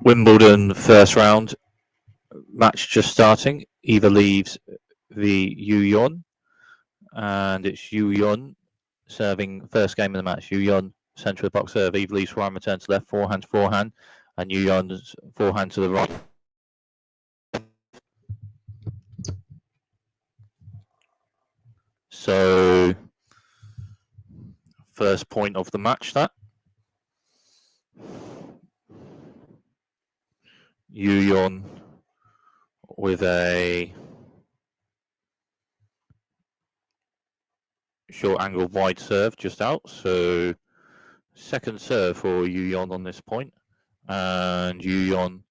Wimbledon first round match just starting. Eva Lys v Yue Yuan, and it's Yue Yuan serving first game of the match. Yue Yuan centre of the box serve. Eva Lys forehand return to left, forehand to forehand, and Yue Yuan's forehand to the right. So first point of the match, that Yue Yuan with a short angle wide serve just out. So second serve for Yue Yuan on this point, and Yue Yuan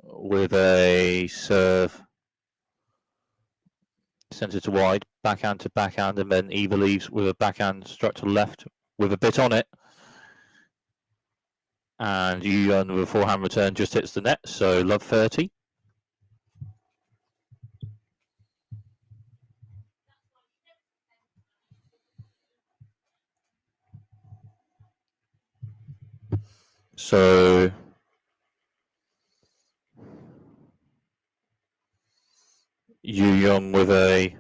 with a serve centre to wide, backhand to backhand, and then Eva Lys with a backhand struck to the left with a bit on it. And Yue Yuan with a forehand return just hits the net, so love 30. So Yue Yuan with a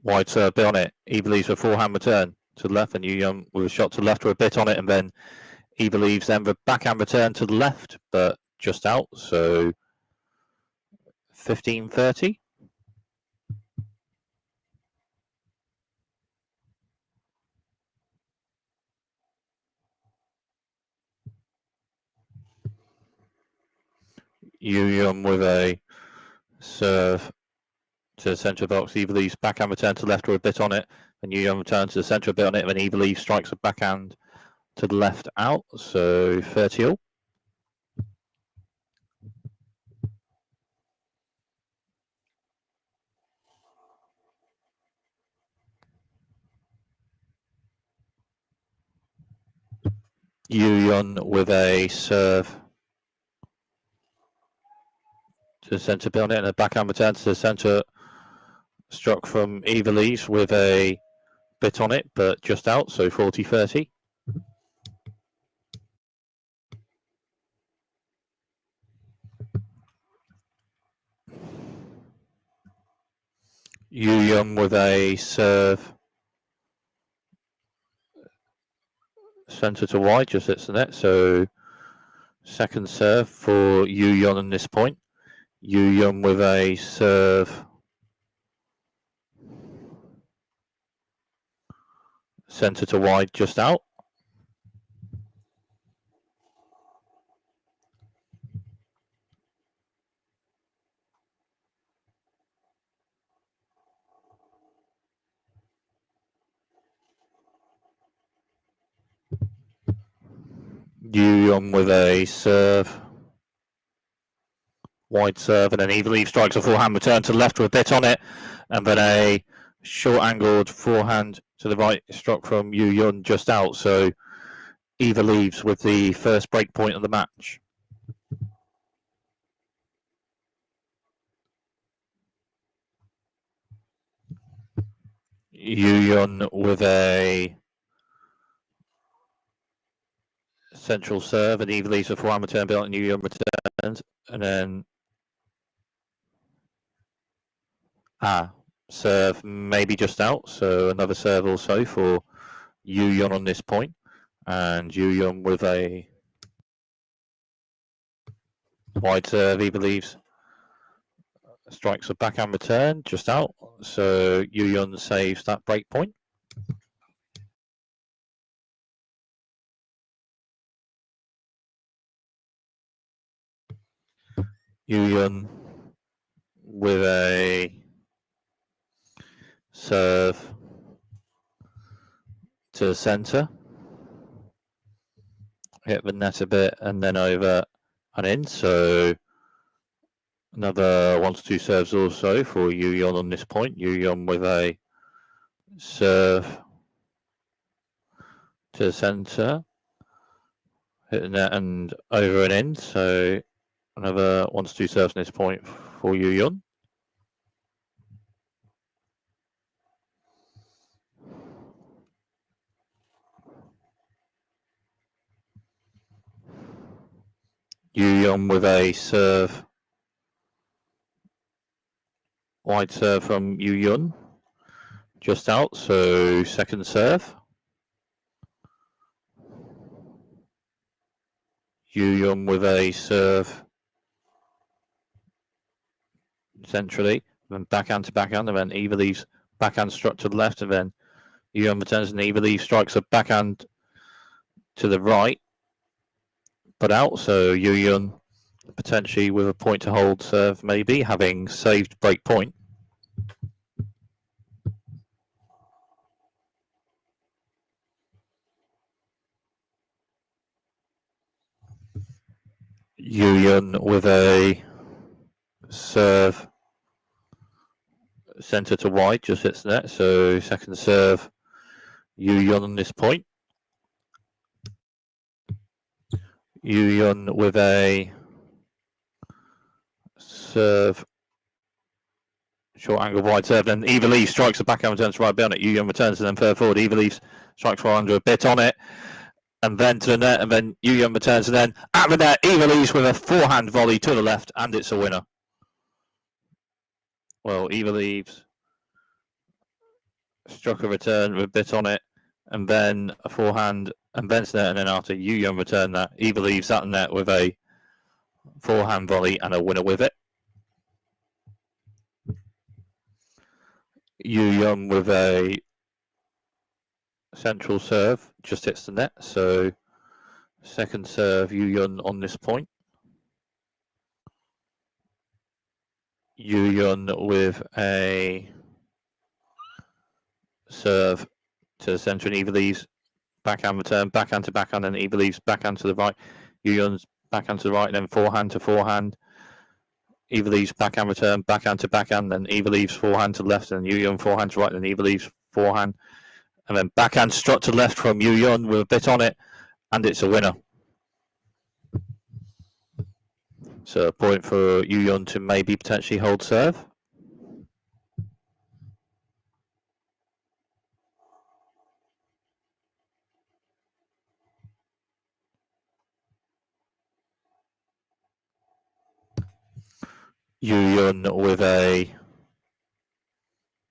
wide serve, bit on it. Eva Lys with a forehand return to the left, and Yue Yuan with a shot to the left with a bit on it, and then Eva Lys then with a backhand return to the left, but just out, so 15-30. Yue Yuan with a serve to the centre of the box. Eva Lys backhand return to the left with a bit on it, and Yue Yuan return to the centre, a bit on it, and then Eva Lys strikes a backhand to the left out, so 30-all. Yue Yuan with a serve to the centre, bit on it, and a backhand return to the centre, struck from Eva Lys with a bit on it, but just out, so 40-30. Yue Yuan with a serve centre to wide, just hits the net, so second serve for Yue Yuan on this point. Yue Yuan with a serve centre to wide, just out. Yue Yuan with a serve, wide serve, and then Eva Lys strikes a forehand return to the left with a bit on it, and then a short angled forehand to the right struck from Yue Yuan just out, so Eva Lys with the first break point of the match. Yue Yuan with a central serve, and Eva Lys with forehand return, bit on Yue Yuan returns, and then serve maybe just out, so another serve also for Yue Yuan on this point, and Yue Yuan with a wide serve. Eva Lys strikes a backhand return just out, so Yue Yuan saves that break point. Yue Yuan with a serve to the centre, hit the net a bit and then over and in, so another 1 to 2 serves also for Yue Yuan on this point. Yue Yuan with a serve to the centre, hit the net and over and in, so another 1 to 2 serves on this point for Yue Yuan. Yue Yuan with a serve. Wide serve from Yue Yuan. Just out, so second serve. Yue Yuan with a serve centrally, then backhand to backhand, and then Eva Lys backhand struck to the left, and then Yue Yuan returns, and Eva Lys strikes a backhand to the right, but out, so Yue Yuan potentially with a point to hold serve, maybe, having saved break point. Yue Yuan with a serve centre to wide, just hits the net, so second serve Yue Yuan on this point. Yue Yuan with a serve, short angle wide serve, then Eva Lys strikes the backhand, returns right beyond it. Yue Yuan returns and then third forward. Eva Lys strikes right under a bit on it, and then to the net, and then Yue Yuan returns, and then at the net, Eva Lys with a forehand volley to the left, and it's a winner. Well, Eva Lys struck a return with a bit on it, and then a forehand, and then net, and then after Yue Yuan returned that, Eva Lys at the net with a forehand volley and a winner with it. Yue Yuan with a central serve, just hits the net, so second serve Yue Yuan on this point. Yue Yuan with a serve to the centre, and Eva Lys backhand return, backhand to backhand, and Eva Lys backhand to the right. Yue Yuan's backhand to the right, and then forehand to forehand. Eva Lys backhand return, backhand to backhand, then Eva Lys forehand to left, and Yue Yuan forehand to right, and Eva Lys forehand, and then backhand struck to left from Yue Yuan with a bit on it, and it's a winner. So a point for Yue Yuan to maybe potentially hold serve. Yue Yuan with a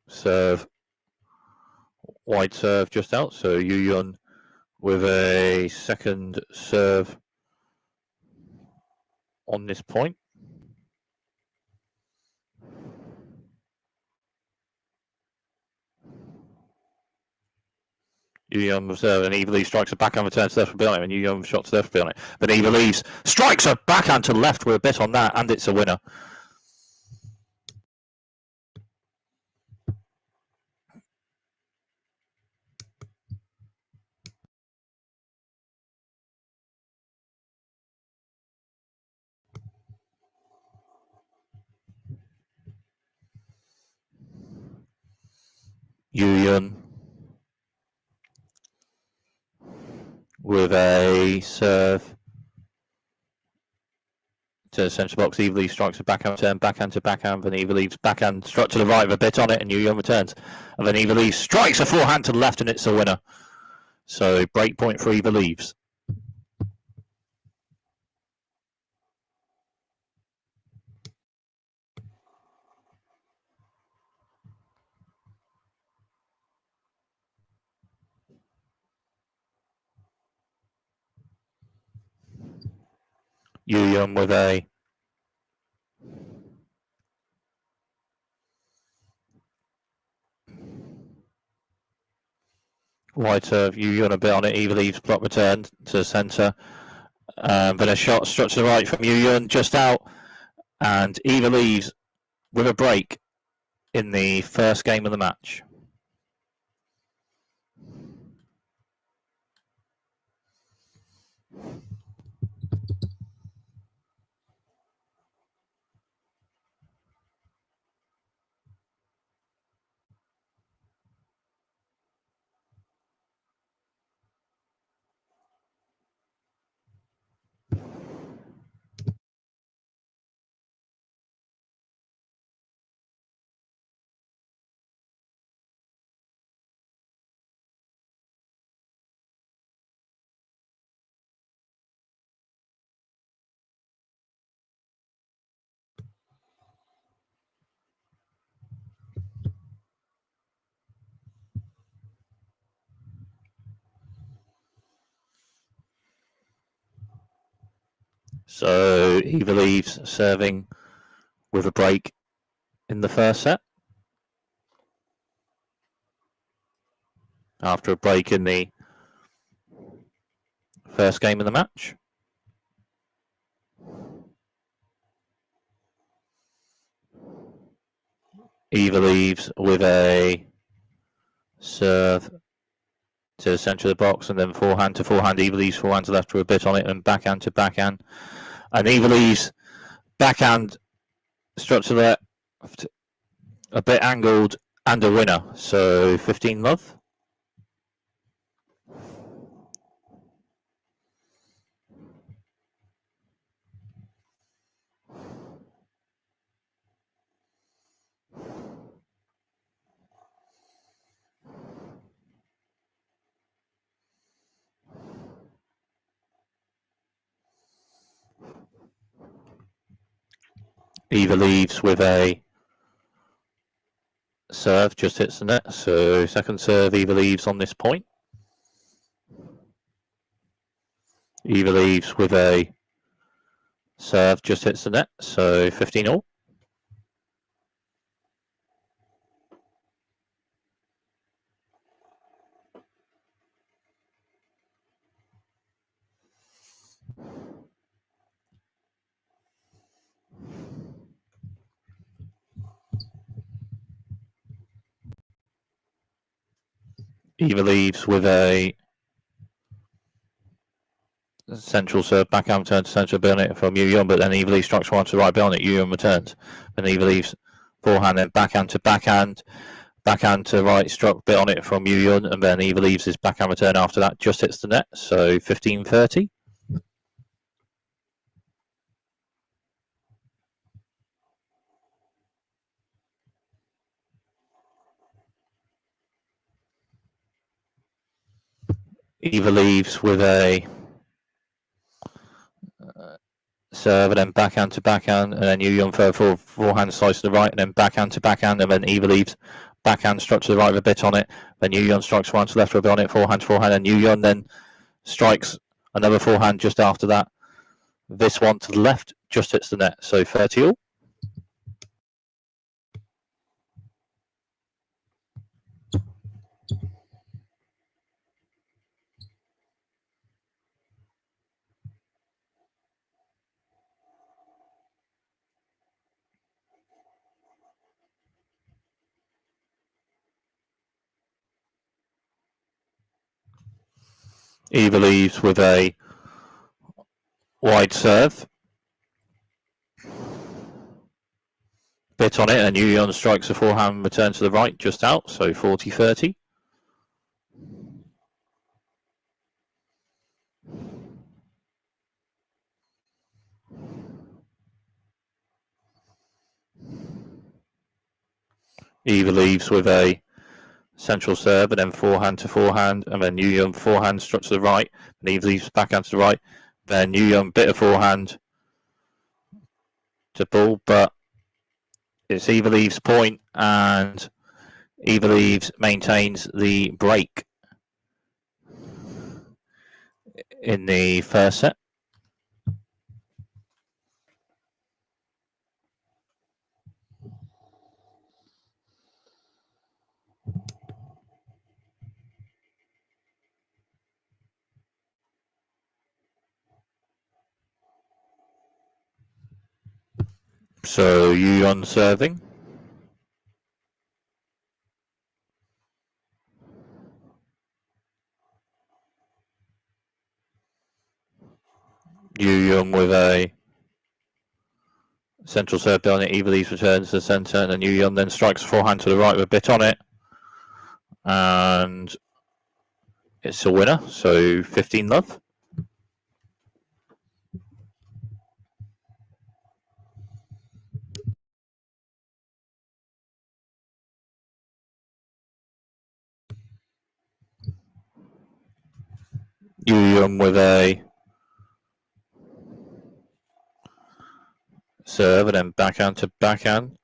serve, wide serve just out, so Yue Yuan with a second serve on this point. Yue Yuan with serve, and Eva Lys strikes a backhand return to left for beyond it, and Yue Yuan shot to left for beyond it. But Eva Lys strikes a backhand to left with a bit on that, and it's a winner. Yue Yuan with a serve to the centre box. Eva Lys strikes a backhand return, backhand to backhand, and Eva Lys backhand struck to the right with a bit on it, and Yue Yuan returns. And then Eva Lys strikes a forehand to the left, and it's a winner. So break point for Eva Lys. Yue Yuan with a wide serve. Yue Yuan a bit on it. Eva Lys block return to the centre. But a shot struck to the right from Yue Yuan just out. And Eva Lys with a break in the first game of the match. So Eva Lys serving with a break in the first set. After a break in the first game of the match. Eva Lys with a serve to the centre of the box and then forehand to forehand. Eva Lys forehand to left with a bit on it and backhand to backhand. And Eva Lys backhand struck to the left, a bit angled and a winner. So 15 love. Eva Lys with a serve, just hits the net. So second serve, Eva Lys on this point. Eva Lys with a serve, just hits the net. So 15 all. Eva Lys with a central serve, backhand turn to centre, beyond it from Yue Yuan, but then Eva Lys strikes one to the right beyond it. Yue Yuan returns. And Eva Lys forehand, then backhand to backhand, backhand to right, struck bit on it from Yue Yuan, and then Eva Lys his backhand return after that, just hits the net. So 15-30. Eva Lys with a serve and then backhand to backhand, and then Yue Yuan forehand slice to the right, and then backhand to backhand, and then Eva Lys backhand struck to the right with a bit on it. Then Yue Yuan strikes one to the left with a bit on it, forehand to forehand, and Yue Yuan then strikes another forehand just after that. This one to the left just hits the net, so 30 all. Eva Lys with a wide serve, bit on it, and Yue Yuan strikes a forehand return to the right, just out, so 40-30. Eva Lys with a central serve, and then forehand to forehand, and then Yue Yuan forehand struck to the right, and Eva Lys backhand to the right, then Yue Yuan bit of forehand to ball, but it's Eva Lys' point, and Eva Lys maintains the break in the first set. So Yue Yuan serving. Yue Yuan with a central serve down it. Eva Lys returns to the centre, and then Yue Yuan then strikes a forehand to the right with a bit on it. And it's a winner, so 15 love. Yue Yuan with a serve and then backhand to backhand.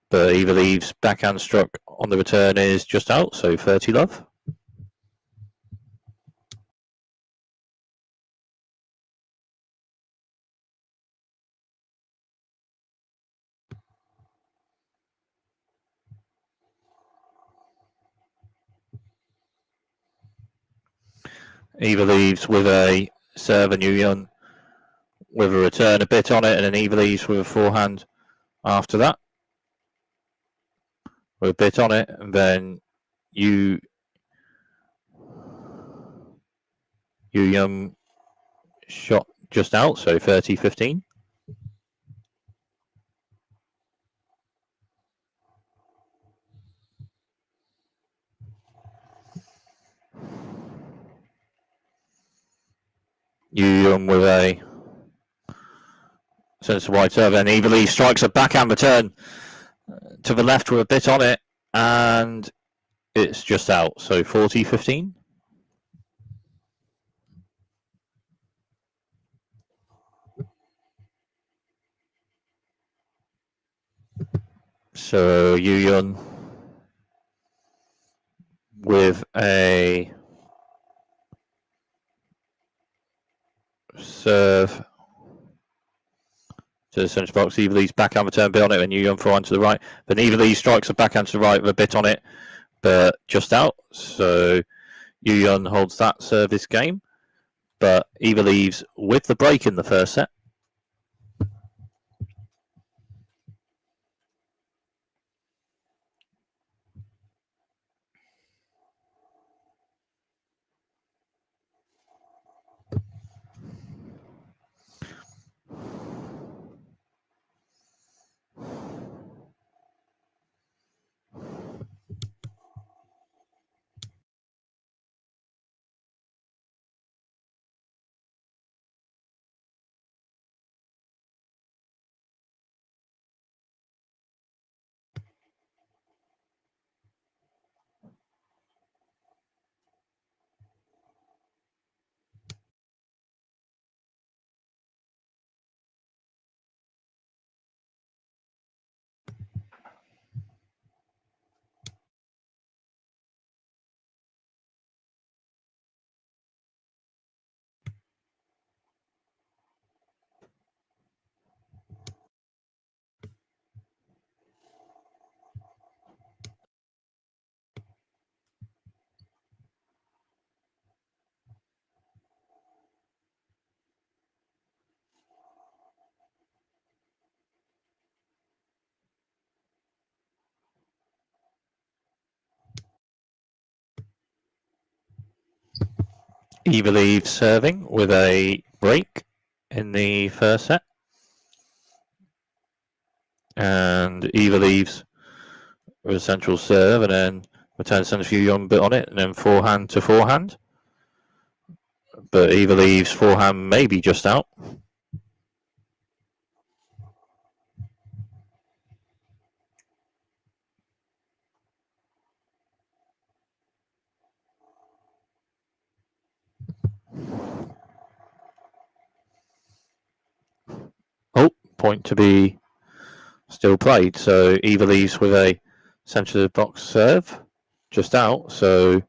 But Eva Lys' backhand struck on the return is just out, so 30 love. Eva leaves with a serve and Yue Yuan with a return a bit on it, and then Eva leaves with a forehand after that with a bit on it, and then Yue Yuan shot just out, so 30-15. Yue Yuan with a centre wide serve, and Eva Lys strikes a backhand return to the left with a bit on it, and it's just out, so 40-15. So Yue Yuan with a serve to the centre box. Eva Lys backhand return bit on it, and Yue Yuan forehand to the right. Then Eva Lys strikes a backhand to the right with a bit on it, but just out. So Yue Yuan holds that service game, but Eva leaves with the break in the first set. Eva leaves serving with a break in the first set. And Eva leaves with a central serve, and then returns centre Yue Yuan bit on it, and then forehand to forehand. But Eva leaves forehand maybe just out. Oh, point to be still played. So Eva leaves with a centre of the box serve just out. So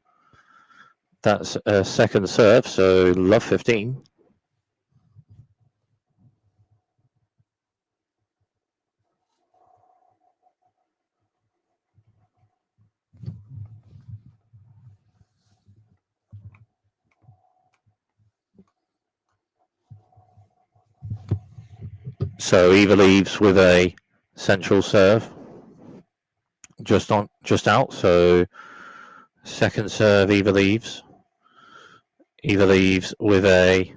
that's a second serve. So love 15. So Eva leaves with a central serve just out. So second serve Eva leaves. Eva leaves with a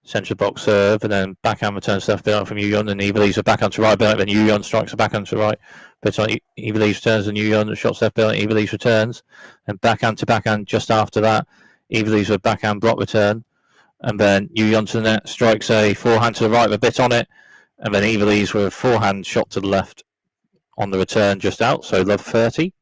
centre box serve, and then backhand return stuff bit on from Yue Yuan, and Eva leaves a backhand to right bit, then Yue Yuan strikes a backhand to right bit on Eva leaves returns, and Yue Yuan shot left bit on Eva leaves returns, and backhand to backhand just after that. Eva leaves a backhand block return, and then Yue Yuan to the net strikes a forehand to the right with a bit on it, and then Eva leaves with a forehand shot to the left on the return just out. So love 30.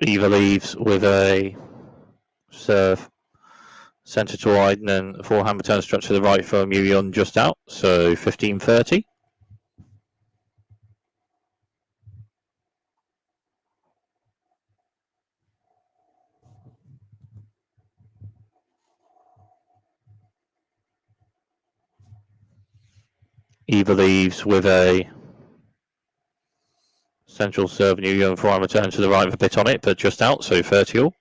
Eva leaves with a serve centre to wide, and then forehand return structure to the right from Yue Yuan just out. So 15-30. Eva leaves with a central serve. Yue Yuan forehand return to the right with a bit on it, but just out, so 30 all.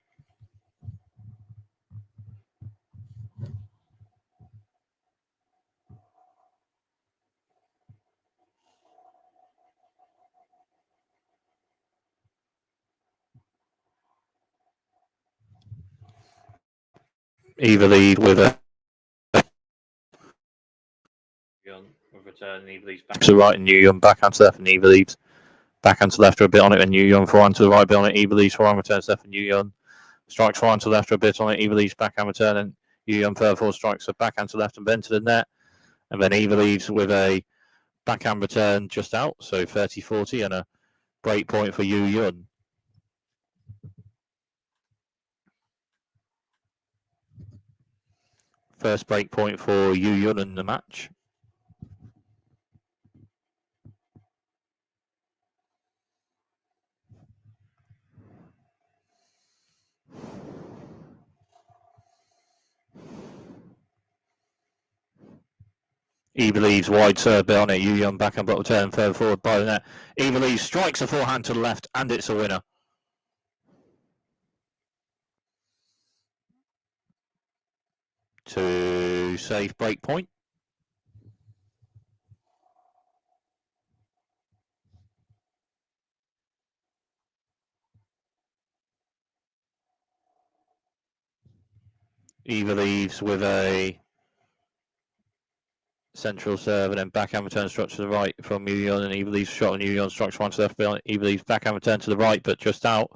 Eva lead with a return. Eva leaves back to the right, and Yue Yuan backhand to left, and Eva leaves backhand to left for a bit on it, and Yue Yuan forehand to the right, a bit on it. Eva leaves forehand returns left, and Yue Yuan strikes forehand to left for a bit on it. Eva leaves backhand return, and Yue Yuan further forward strikes a backhand to left and then to the net, and then Eva leaves with a backhand return just out, so 30-40, and a break point for Yue Yuan. First break point for Yue Yuan in the match. Eva leaves wide serve bit on it. Yue Yuan backhand bottom turn further forward by the net. Eva leaves strikes a forehand to the left, and it's a winner. To save break point. Eva leaves with a central serve and then backhand return struck to the right from Yue Yuan, and Eva leaves shot and Yue Yuan strikes one to left bit on it. Eva leaves backhand return to the right, but just out.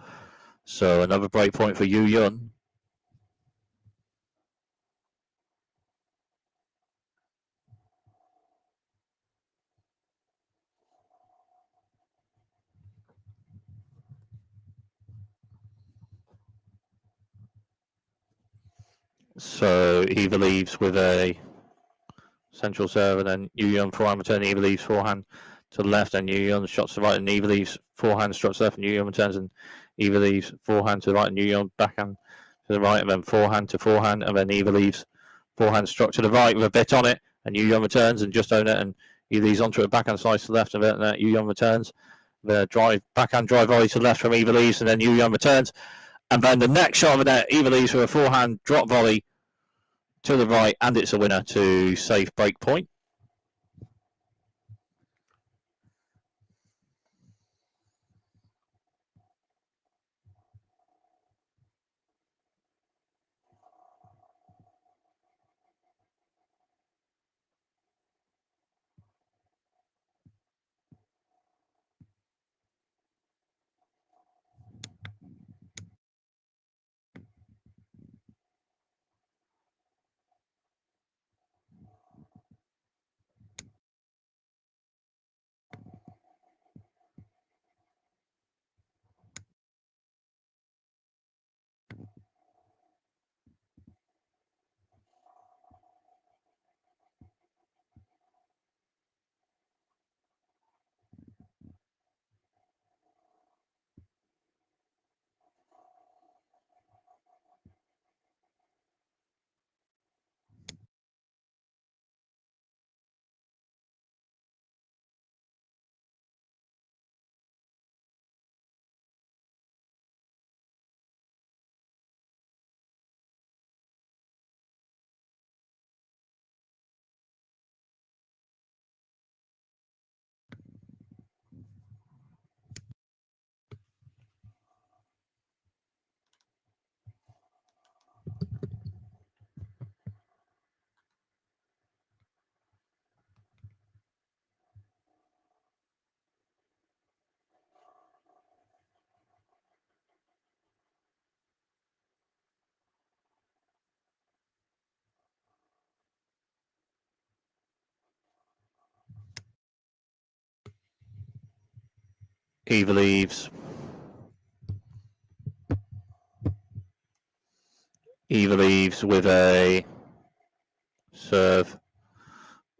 So another break point for Yue Yuan. So Eva leaves with a central serve and then Yue Yuan forehand return. Eva leaves forehand to the left and Yue Yuan shots to the right, and Eva leaves forehand struck to the left and Yue Yuan returns, and Eva leaves forehand to the right and Yue Yuan backhand to the right, and then forehand to forehand, and then Eva leaves forehand struck to the right with a bit on it, and Yue Yuan returns and just own it, and Eva leaves onto a backhand slice to the left, and then Yue Yuan returns. The drive backhand drive volley to the left from Eva leaves, and then Yue Yuan returns, and then the next shot of the net, Eva leaves with a forehand drop volley to the right, and it's a winner to save break point. Eva leaves. Eva leaves with a serve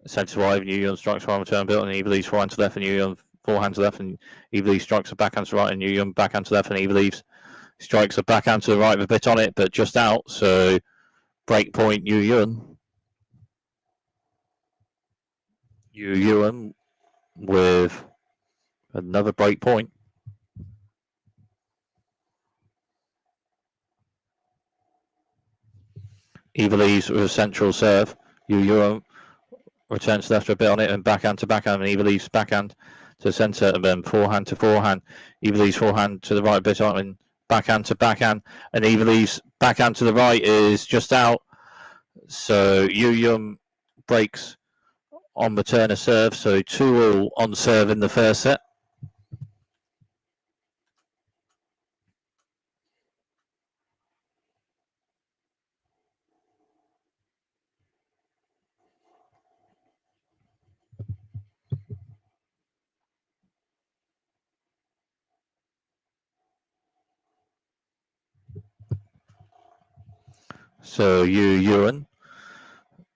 centre wide, and Yue Yuan strikes forehand return built, and Eva leaves forehand to left, and Yue Yuan forehand to left, and Eva leaves strikes a backhand to right, and Yue Yuan backhand to left, and Eva leaves strikes a backhand to the right with a bit on it, but just out. So break point Yue Yuan. Yue Yuan with another break point. Eva Lys with a central serve. Yue Yuan returns left a bit on it and backhand to backhand, and Eva Lys backhand to centre and then forehand to forehand. Eva Lys forehand to the right a bit on and backhand to backhand, and Eva Lys backhand to the right is just out. So Yue Yuan breaks on the turn of serve, so 2-2 on serve in the first set. So Yue Yuan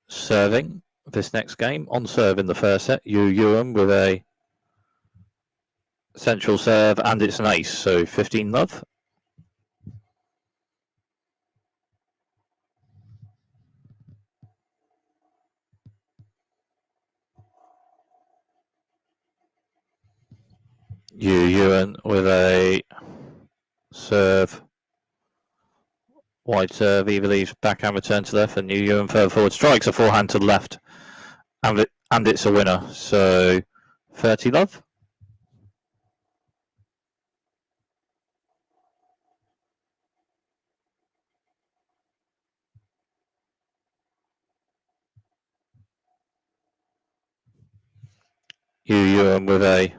serving this next game on serve in the first set. Yue Yuan with a central serve, and it's an ace, so 15-love. Yue Yuan with a serve, wide serve. Eva Lys backhand return to left, and Yue Yuan further forward strikes a forehand to the left, and it's a winner. So 30-love. Yue Yuan with a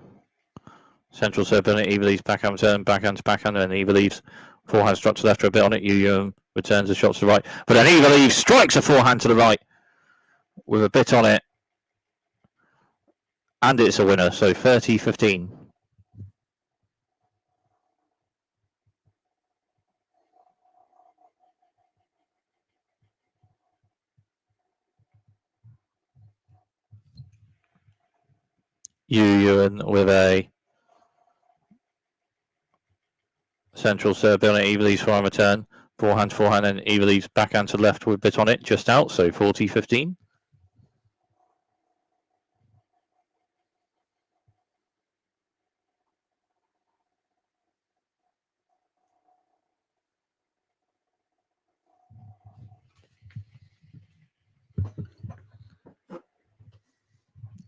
central serve on it. Eva Lys backhand return, backhand to backhand, and Eva Lys forehand struck to left for a bit on it. Yue Yuan returns the shot to the right, but then Eva Lys strikes a forehand to the right with a bit on it, and it's a winner. So 30-15. Yue Yuan with a central serve on it. Eva Lys forehand return, forehand, and Eva Lys backhand to left with a bit on it, just out. So 40-15.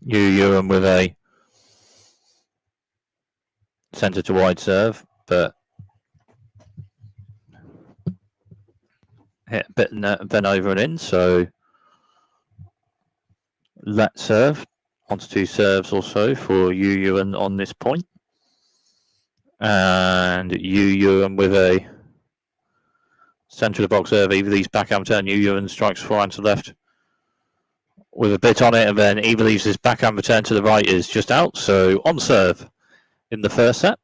Yue Yuan with a centre to wide serve, but hit a bit then over and in. So let serve onto 2 serves or so for Yue Yuan on this point, and Yue Yuan with a centre of the box serve. Eva Lys backhand turn. Yue Yuan strikes forehand to left with a bit on it, and then Eva Lys' backhand return to the right is just out. So on serve in the first set.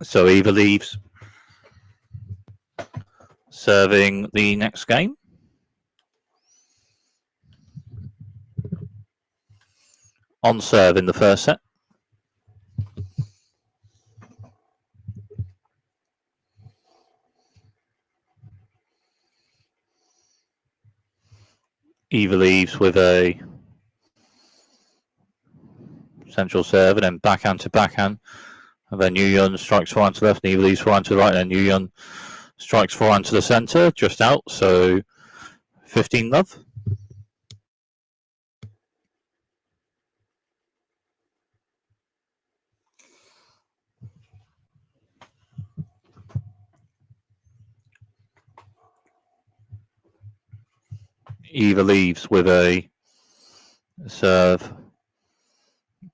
So Eva Lys serving the next game. On serve in the first set. Eva leaves with a central serve, and then backhand to backhand. And then Yue Yuan strikes forehand to the left, and Eva leaves forehand to the right, and then Yue Yuan strikes forehand to the centre, just out. So 15 love. Eva leaves with a serve,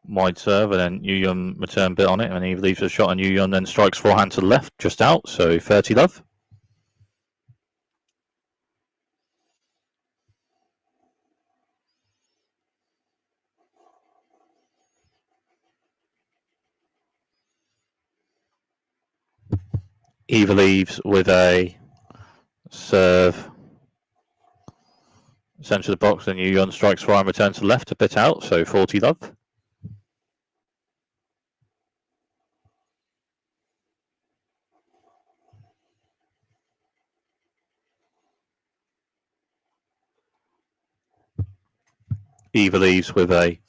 wide serve, and then Yue Yuan return bit on it, and Eva leaves a shot, and Yue Yuan then strikes forehand to the left, just out. So 30 love. Eva leaves with a serve, centre of the box, and Yue Yuan strikes forehand, return to the left, a bit out. So 40 love. Eva leaves with a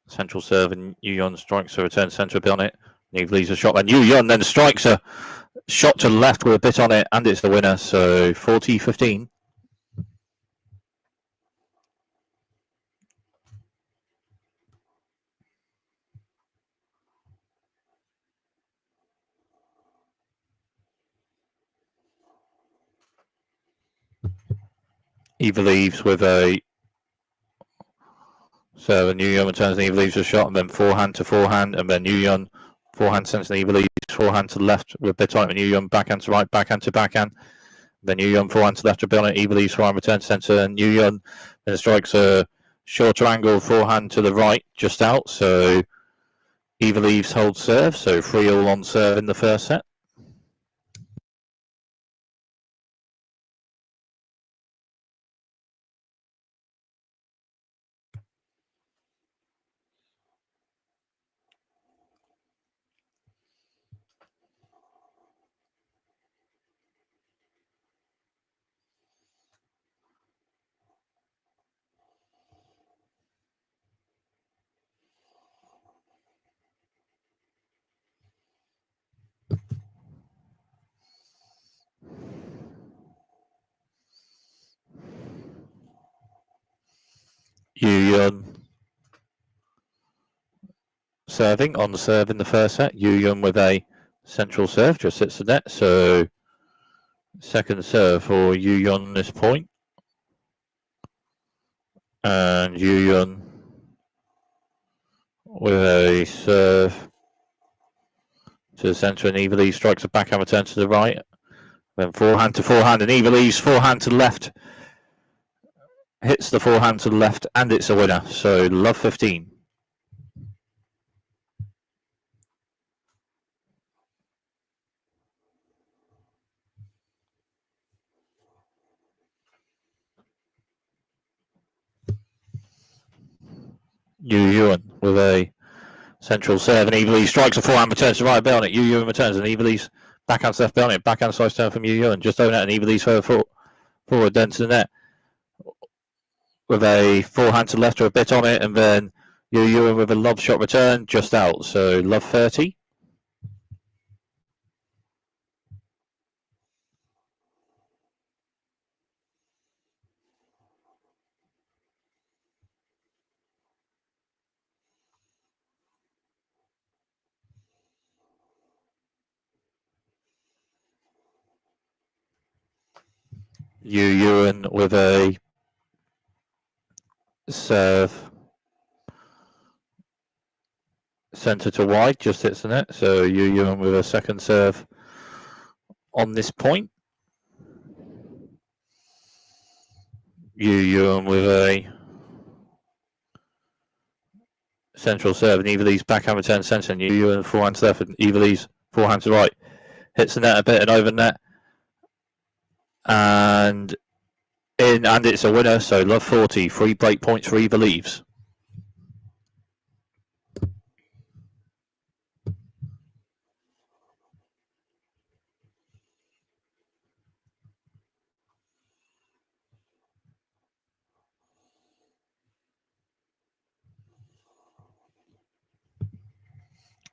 central serve, and Yue Yuan strikes a return centre a bit on it. Eva leaves a shot, and Yue Yuan then strikes a shot to the left with a bit on it, and it's the winner. So 40-15. Eva leaves with a serve, and Yue Yuan returns, and Eva leaves a shot, and then forehand to forehand, and then Yue Yuan forehand sends, and Eva leaves forehand to the left with a bit on it, and Yue Yuan backhand to right, backhand to backhand. Then Yue Yuan forehand to the left with a bit on it, Eva leaves forehand return to centre, and Yue Yuan then strikes a shorter angle forehand to the right, just out. So Eva leaves holds serve, so 3-all on serve in the first set. Yue Yuan serving on the serve in the first set. Yue Yuan with a central serve, just hits the net. So second serve for Yue Yuan on this point. And Yue Yuan with a serve to the centre, and Eva Lys strikes a backhand return to the right. Then forehand to forehand, and Eva Lys forehand to the left. Hits the forehand to the left, and it's a winner. So love 15. Yue Yuan with a central serve, and Eva Lys strikes a forehand returns to the right, bit on it. Yue Yuan returns, and Eva Lys backhand left, bit on it. Backhand slice turn from Yue Yuan, just over net, and Eva Lys further forward, then to the net with a forehand to the left or a bit on it, and then Yue Yuan with a lob shot return, just out. So love 30. Yue Yuan with a serve centre to wide, just hits the net. So Yue Yuan with a second serve on this point. Yue Yuan with a central serve, and Eva Lys backhand return centre, and Yue Yuan forehand to left, and Eva Lys forehand to right. Hits the net a bit and over net. And in, and it's a winner. So love 40. 3 break points for Eva Lys.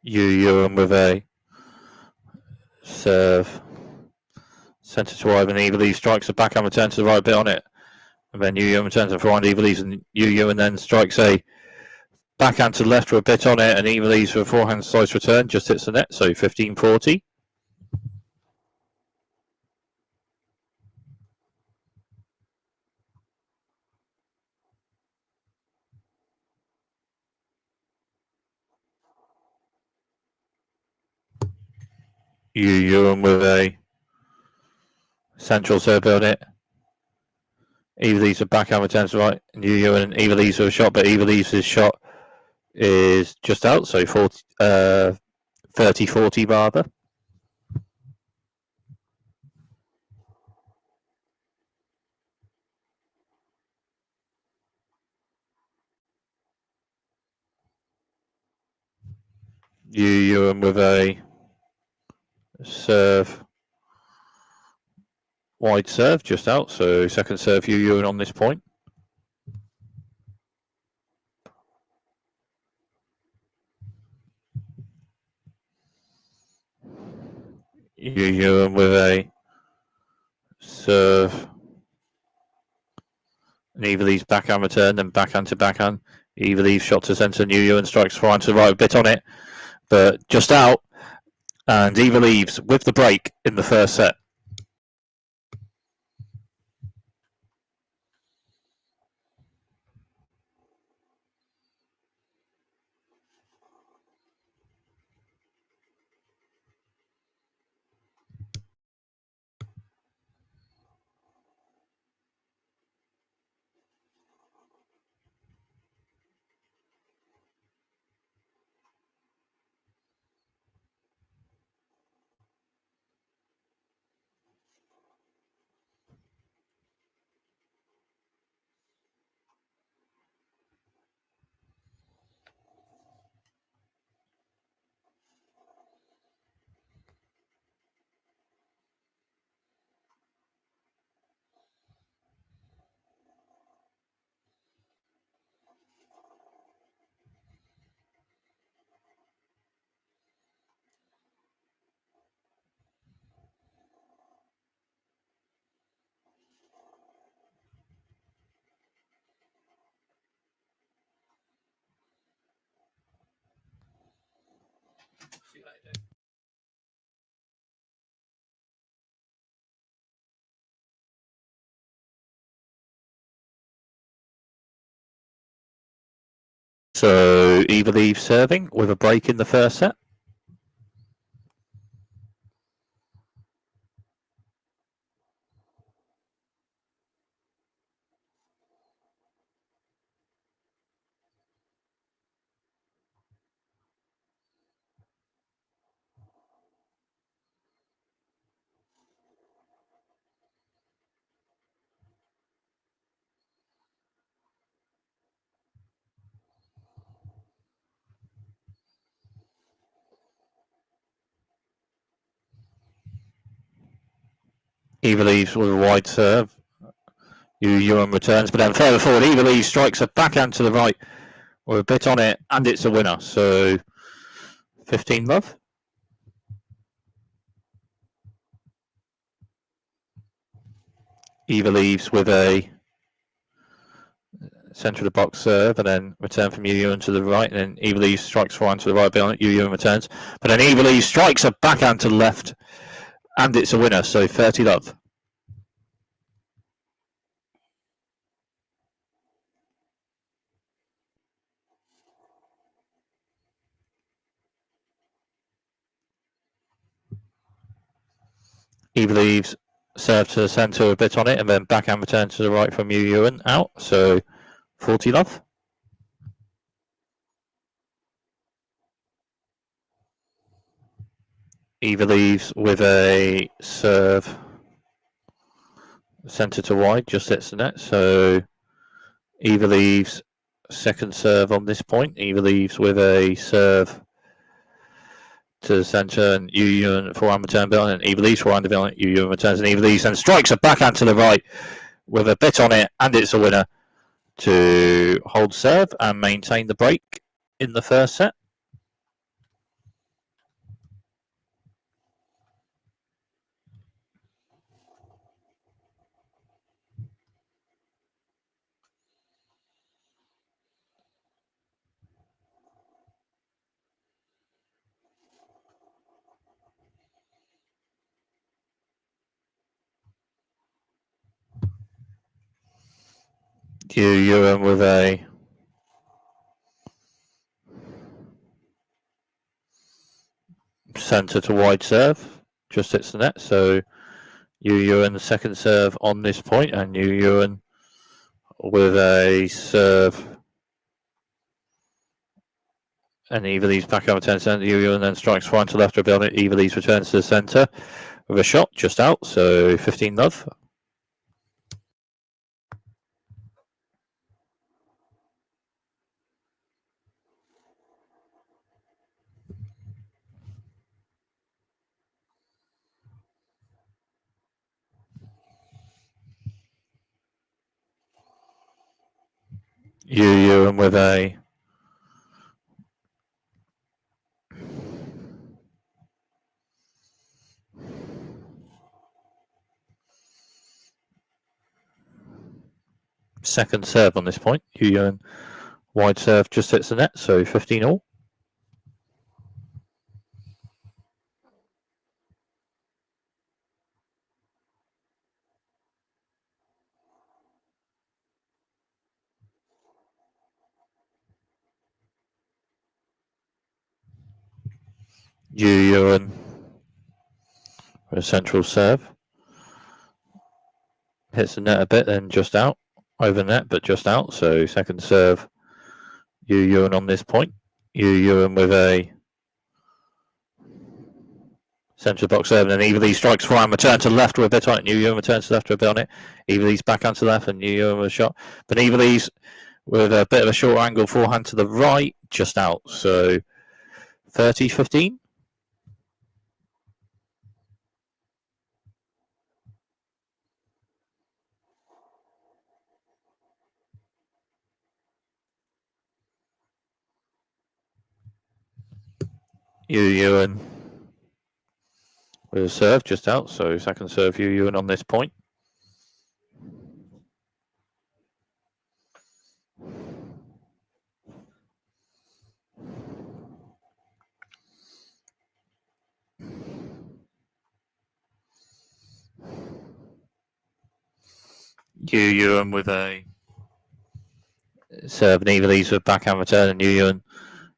Yue Yuan with a serve. Centre to wide, and Eva Lys strikes a backhand return to the right, bit on it. And then Yue Yuan returns to forehand, Eva Lys, and Yue Yuan then strikes a backhand to the left for a bit on it, and Eva Lys for a forehand slice return, just hits the net, so 15-40. Yue Yuan with a central serve on it. Eva Lys with backhand return to the right, and Yue Yuan and Eva Lys with a shot, but Eva Lys' shot is just out, so 30-40 rather. Yue Yuan with a serve, wide serve, just out, so second serve Yue Yuan on this point. Yue Yuan with a serve, and Eva Lys backhand return, then backhand to backhand. Eva Lys shot to centre, and Yue Yuan strikes forehand to the right, a bit on it, but just out. And Eva Lys with the break in the first set. So Eva Lys serving with a break in the first set. Eva Lys with a wide serve. Yue Yuan returns, but then further forward, Eva Lys strikes a backhand to the right with a bit on it, and it's a winner. So 15-love. Eva Lys with a centre of the box serve, and then return from Yue Yuan to the right, and then Eva Lys strikes forehand to the right, beyond it. Yue Yuan returns, but then Eva Lys strikes a backhand to the left, and it's a winner. So 30-love. Eva Lys serve to the centre, a bit on it, and then backhand return to the right from Yue Yuan out. So 40-love. Eva Lys with a serve, centre to wide, just hits the net. So Eva Lys second serve on this point. Eva Lys with a serve to the centre, and Yue Yuan forehand return behind, and Eva Lys forehand behind. Yue Yuan returns, and Eva Lys and strikes a backhand to the right with a bit on it, and it's a winner to hold serve and maintain the break in the first set. Yue Yuan with a centre to wide serve, just hits the net. So Yue Yuan the second serve on this point, and Yue Yuan with a serve. And Eva Lys back over 10 centre. Yue Yuan then strikes fine to left of it. Eva Lys returns to the centre with a shot just out. So 15 love. Yue Yuan with a second serve on this point. Yue Yuan wide serve just hits the net, so 15 all. Yue Yuan with a central serve. Hits the net a bit, then just out. Over net, but just out. So second serve, Yue Yuan on this point. Yue Yuan with a centre box serve, and then Eva Lys strikes fine, return to the left with a bit on it. Yue Yuan returns to the left with a bit on it. Eva Lys back onto the left, and Yue Yuan with a shot. But Eva Lys with a bit of a short angle forehand to the right, just out. So 30-15. Yue Yuan with a serve just out, so second serve Yue Yuan on this point. Yue Yuan with a serve, and Eva Lys with backhand return, and Yue Yuan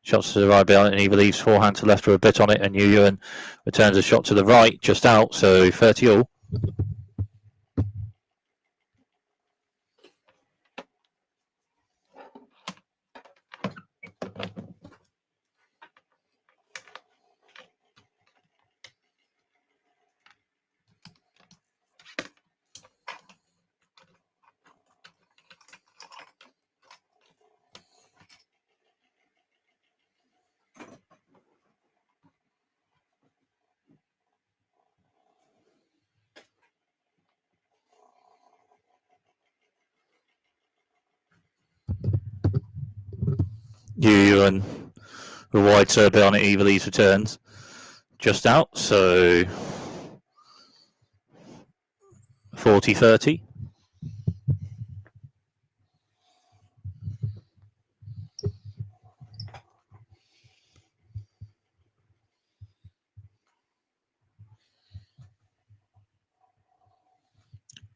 shots to the right behind, and Eva Lys forehand to left with a bit on it, and Yue Yuan returns a shot to the right, just out, so 30 all. Yue Yuan with wide serve on it, Eva Lys returns just out, so 40-30.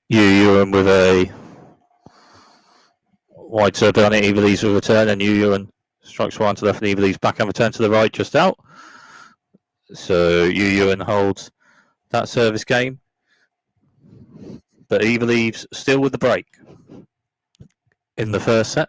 Yue Yuan with a wide serve on it, Eva Lys will return, and Yue Yuan strikes one to the left, and Eva Lys back and return to the right, just out. So Yue Yuan holds that service game, but Eva Lys still with the break in the first set.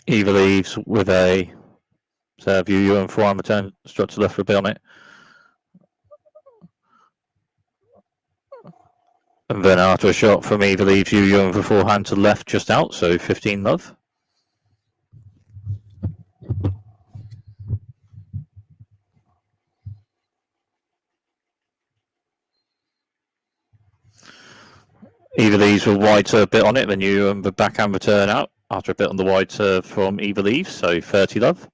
Eva leaves with a serve. Yue Yuan forehand return, struck to left for a bit on it. And then after a shot from Eva leaves, Yue Yuan for forehand to left just out, so 15 love. Eva leaves with wide serve bit on it, then Yue Yuan the backhand return out after a bit on the wide serve from Eva leaves, so 30 love.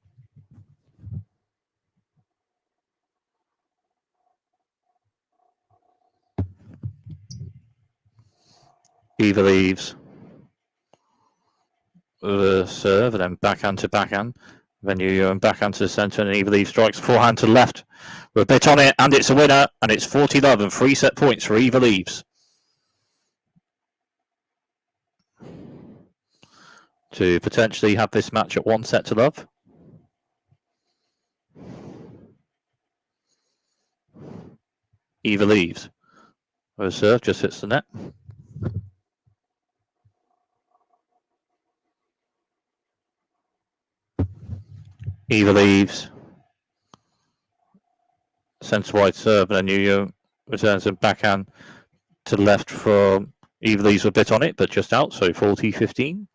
Eva leaves the serve and then backhand to backhand. Then Yue Yuan backhand to the centre and Eva leaves strikes forehand to left with a bit on it, and it's a winner, and it's 40 love and 3 set points for Eva leaves to potentially have this match at 1 set to love. Eva leaves. Her serve just hits the net. Eva leaves. Centre wide serve, and then Yue Yuan returns and backhand to the left from Eva leaves with a bit on it, but just out, so 40-15.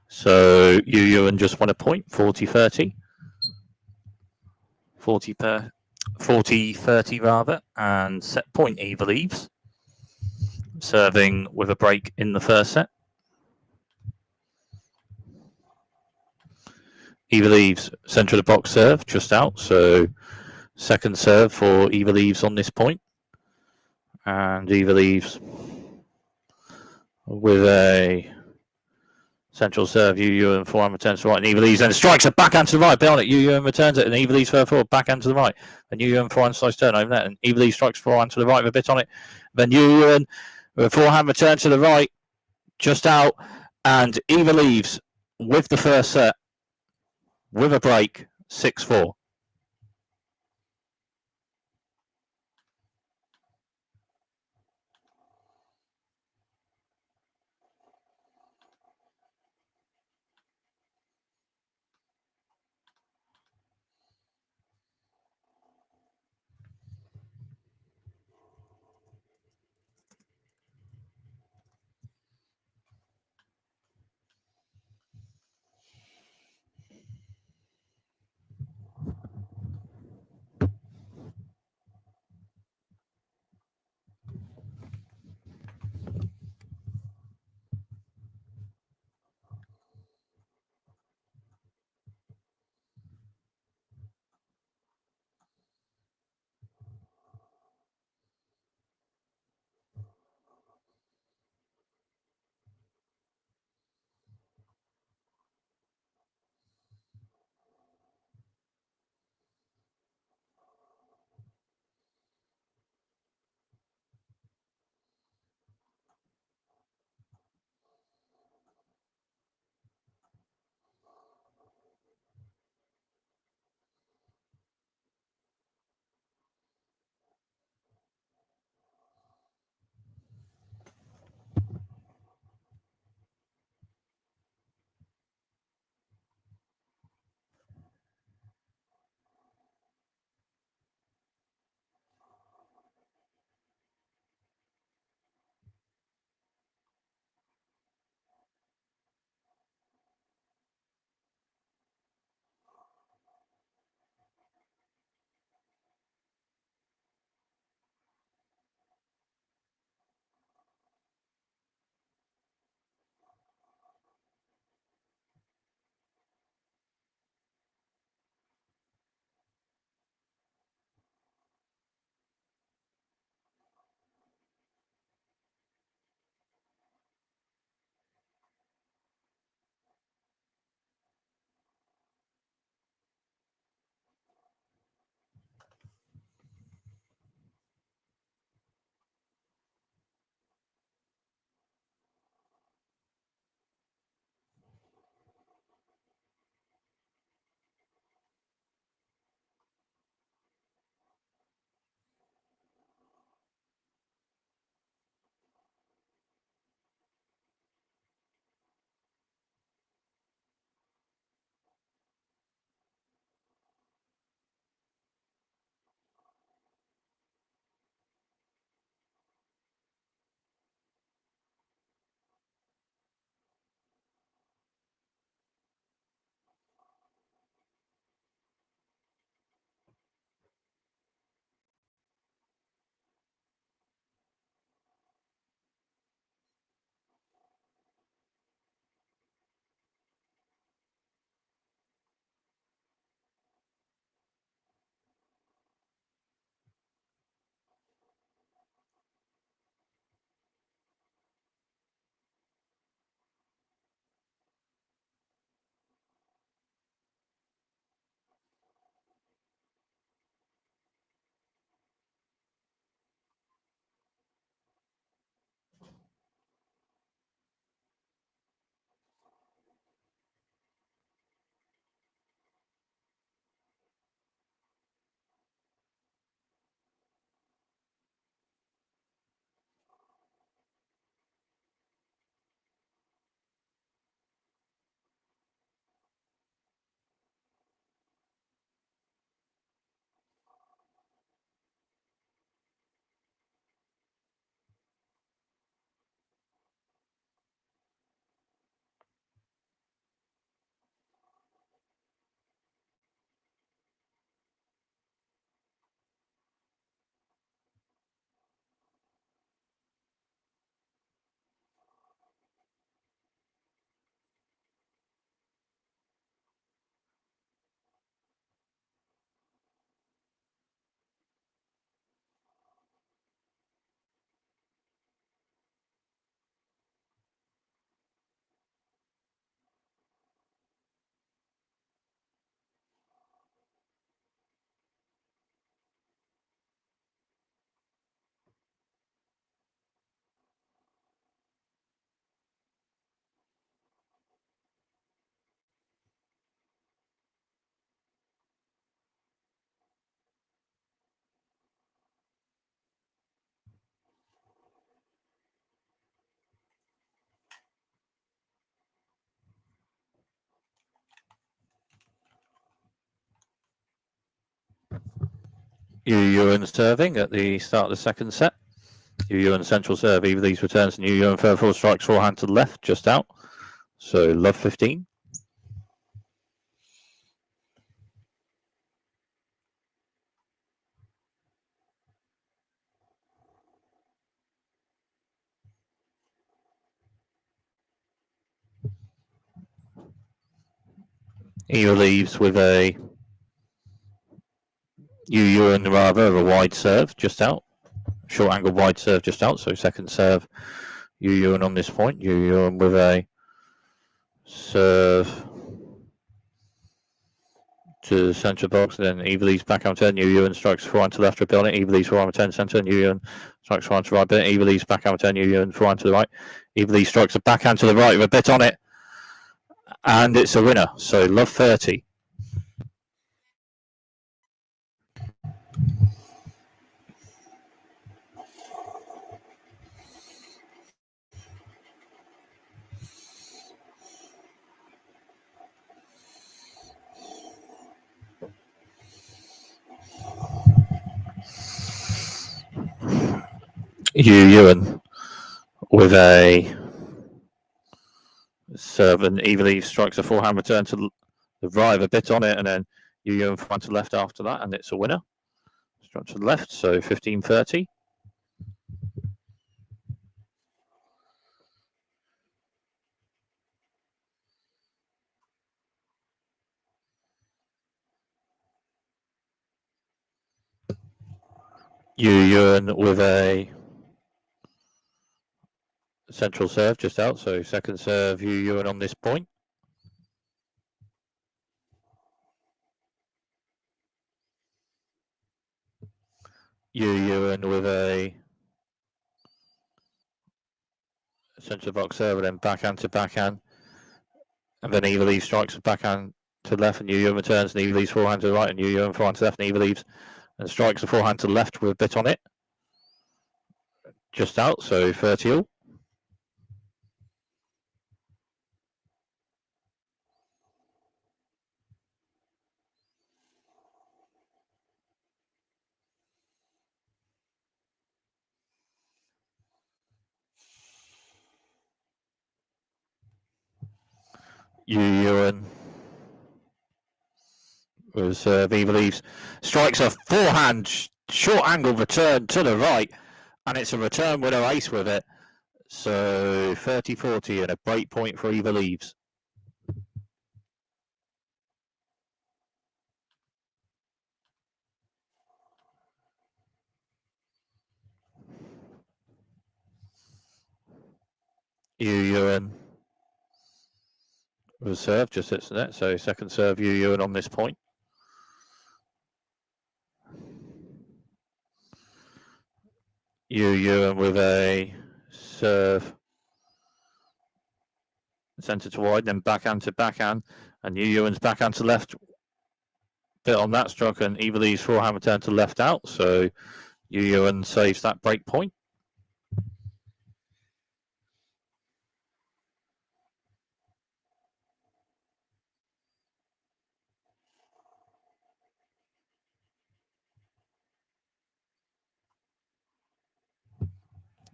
So Yue Yuan just won a point, 40-30. 40-30 rather, and set point Eva leaves, serving with a break in the first set. Eva leaves centre of the box serve, just out, so second serve for Eva leaves on this point. And Eva leaves with a central serve. Yue Yuan forehand returns to the right, and Eva leaves and strikes a backhand to the right. Bit on it. Yue Yuan returns it, and Eva leaves further forward, backhand to the right. And Yue Yuan forehand slice turn over net, and Eva leaves strikes forehand to the right with a bit on it. Then Yue Yuan with a forehand return to the right, just out, and Eva leaves with the first set with a break, 6-4. Yue Yuan serving at the start of the second set. Yue Yuan central serve. Eva Lys returns and Yue Yuan further forward strikes forehand to the left, just out. So love 15. Eva leaves with a Yue Yuan rather of a wide serve, just out. Short angle wide serve, just out. So second serve, Yue Yuan on this point. Yue Yuan with a serve to the centre box, and then Eva Lys back out turn. Yue Yuan strikes forehand to left, rebuilding. Eva Lys forehand return centre, and Yue Yuan strikes forehand to right bit. Eva Lys back out turn. Yue Yuan forehand to the right. Eva Lys strikes a backhand to the right with a bit on it, and it's a winner. So love 30. Yue Yuan with a serve, and Eva Lys strikes a forehand return to the right, a bit on it, and then Yue Yuan front to left after that, and it's a winner. Strike to the left, so 15-30. Yue Yuan with a central serve just out, so second serve Yue Yuan on this point. Yue Yuan with a centre box serve, and then backhand to backhand, and then Eva Lys strikes a backhand to the left, and Yue Yuan returns, and Eva Lys forehand to the right, and Yue Yuan forehand to the left, and Eva Lys and strikes a forehand to the left with a bit on it, just out, so 30 all. Yue Yuan was Eva Lys strikes a forehand short angle return to the right, and it's a return with her ace with it. So 30-40 and a break point for Eva Lys. Yue Yuan was served, just hits the net. So second serve Yue Yuan on this point. Yue Yuan with a serve centre to wide, then backhand to backhand, and Yue Yuan's backhand to left. Bit on that stroke, and Eva Lys forehand return to left out. So Yue Yuan saves that break point.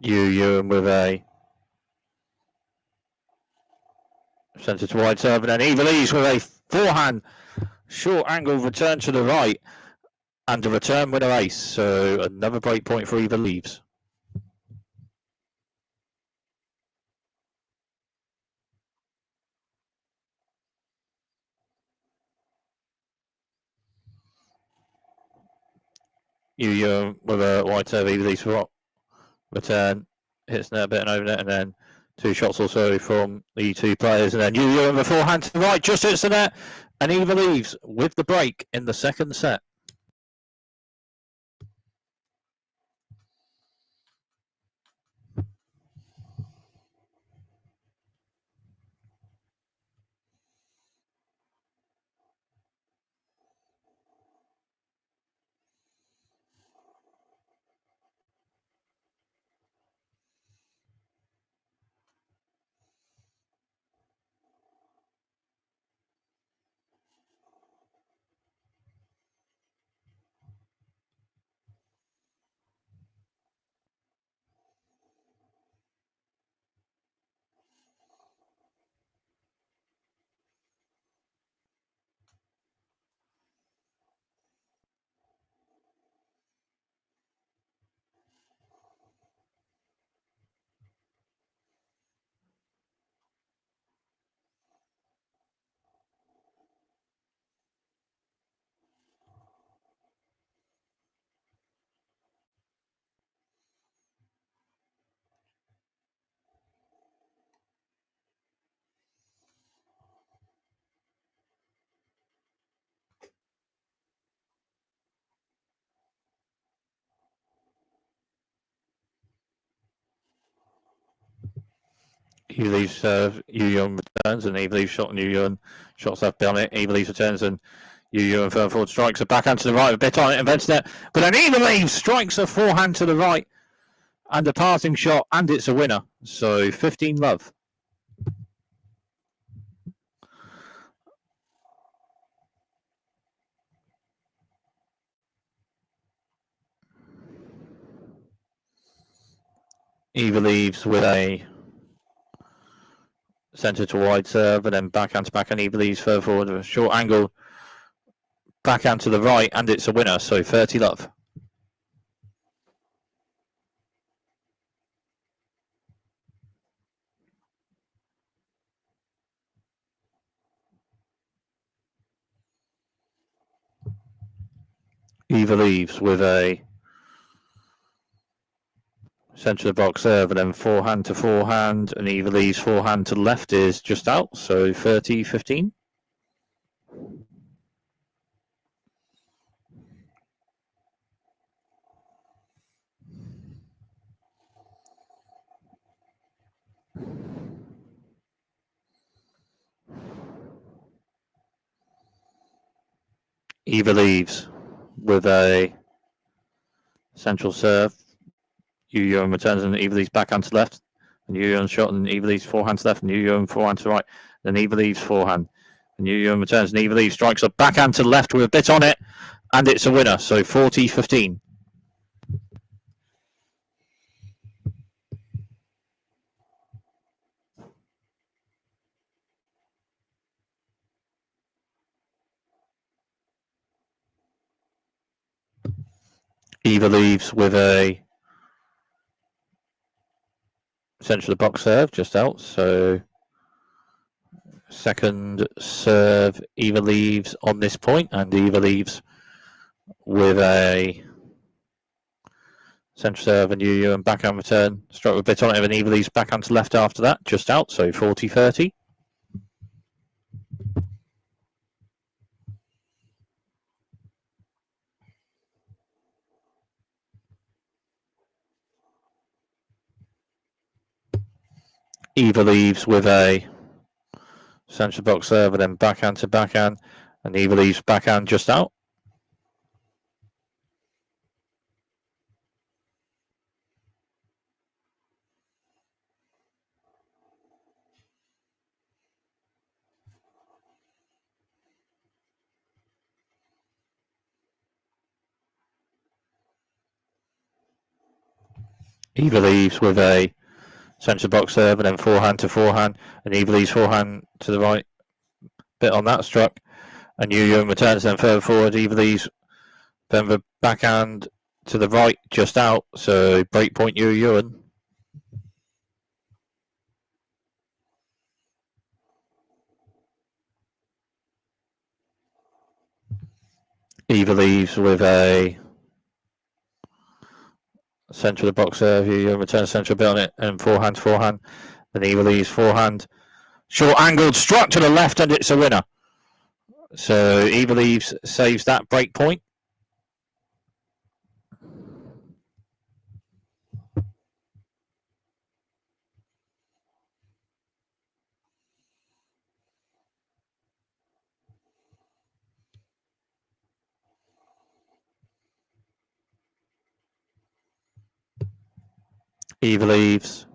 Yue Yuan with a centre to wide serve, and then Eva Lys with a forehand short angle return to the right, and a return with her ace. So another break point for Eva Lys. Yue Yuan with a wide serve, Eva Lys for return, hits net a bit and over net, and then two shots also from the two players, and then Yue Yuan with a forehand to the right, just hits the net, and Eva Lys with the break in the second set. Eva Lys serve, Yue Yuan returns, and Eva Lys shot, and Yue Yuan shots left on it. Eva Lys returns, and Yue Yuan further forward strikes a backhand to the right, a bit on it, invents it. But then Eva Lys strikes a forehand to the right, and a passing shot, and it's a winner. So 15-love. Eva Lys with a centre to wide serve, and then backhand to backhand. Eva Lys further forward with a short angle backhand to the right, and it's a winner. So 30-love. Eva Lys with a centre of the box serve, and then forehand to forehand, and Eva Lys forehand to the left is just out, so 30-15. Eva Lys with a central serve. Yue Yuan returns, and Eva Lys backhand to left. And Yue Yuan shot, and Eva Lys forehand to left, and Yue Yuan forehand to right. Then Eva Lys forehand. And Yue Yuan returns, and Eva Lys strikes a backhand to the left with a bit on it, and it's a winner. So 40-15. Eva Lys with a central box serve just out, so second serve Eva Lys on this point, and Eva Lys with a central serve, and Yue Yuan backhand return, struck with a bit on it, and Eva Lys backhand to left after that, just out, so 40-30. Eva Lys with a central box serve, and then backhand to backhand, and Eva Lys backhand just out. Eva Lys with a central box serve, and then forehand to forehand, and Eva Lys forehand to the right, bit on that struck, and Yue Yuan returns, then further forward, Eva Lys then the backhand to the right, just out, so break point Yue Yuan. Eva Lys with a central of the box serve, Yue Yuan returns central bit on it, and forehand to forehand, then Eva Lys forehand, short angled, struck to the left, and it's a winner. So Eva Lys saves that break point. Eva Lys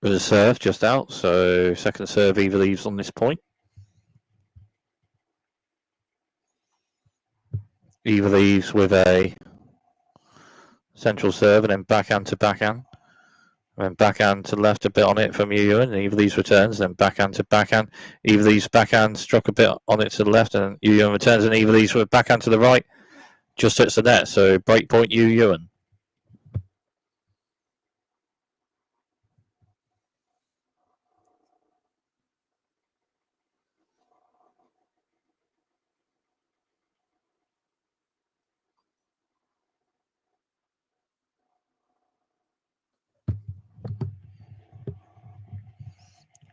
with a serve just out, so second serve Eva Lys on this point. Eva Lys with a central serve, and then backhand to backhand, and then backhand to left a bit on it from Yue Yuan, and Eva Lys returns, then backhand to backhand. Eva Lys backhand struck a bit on it to the left, and Yue Yuan returns, and Eva Lys with a backhand to the right, just hits the net, so break point Yue Yuan.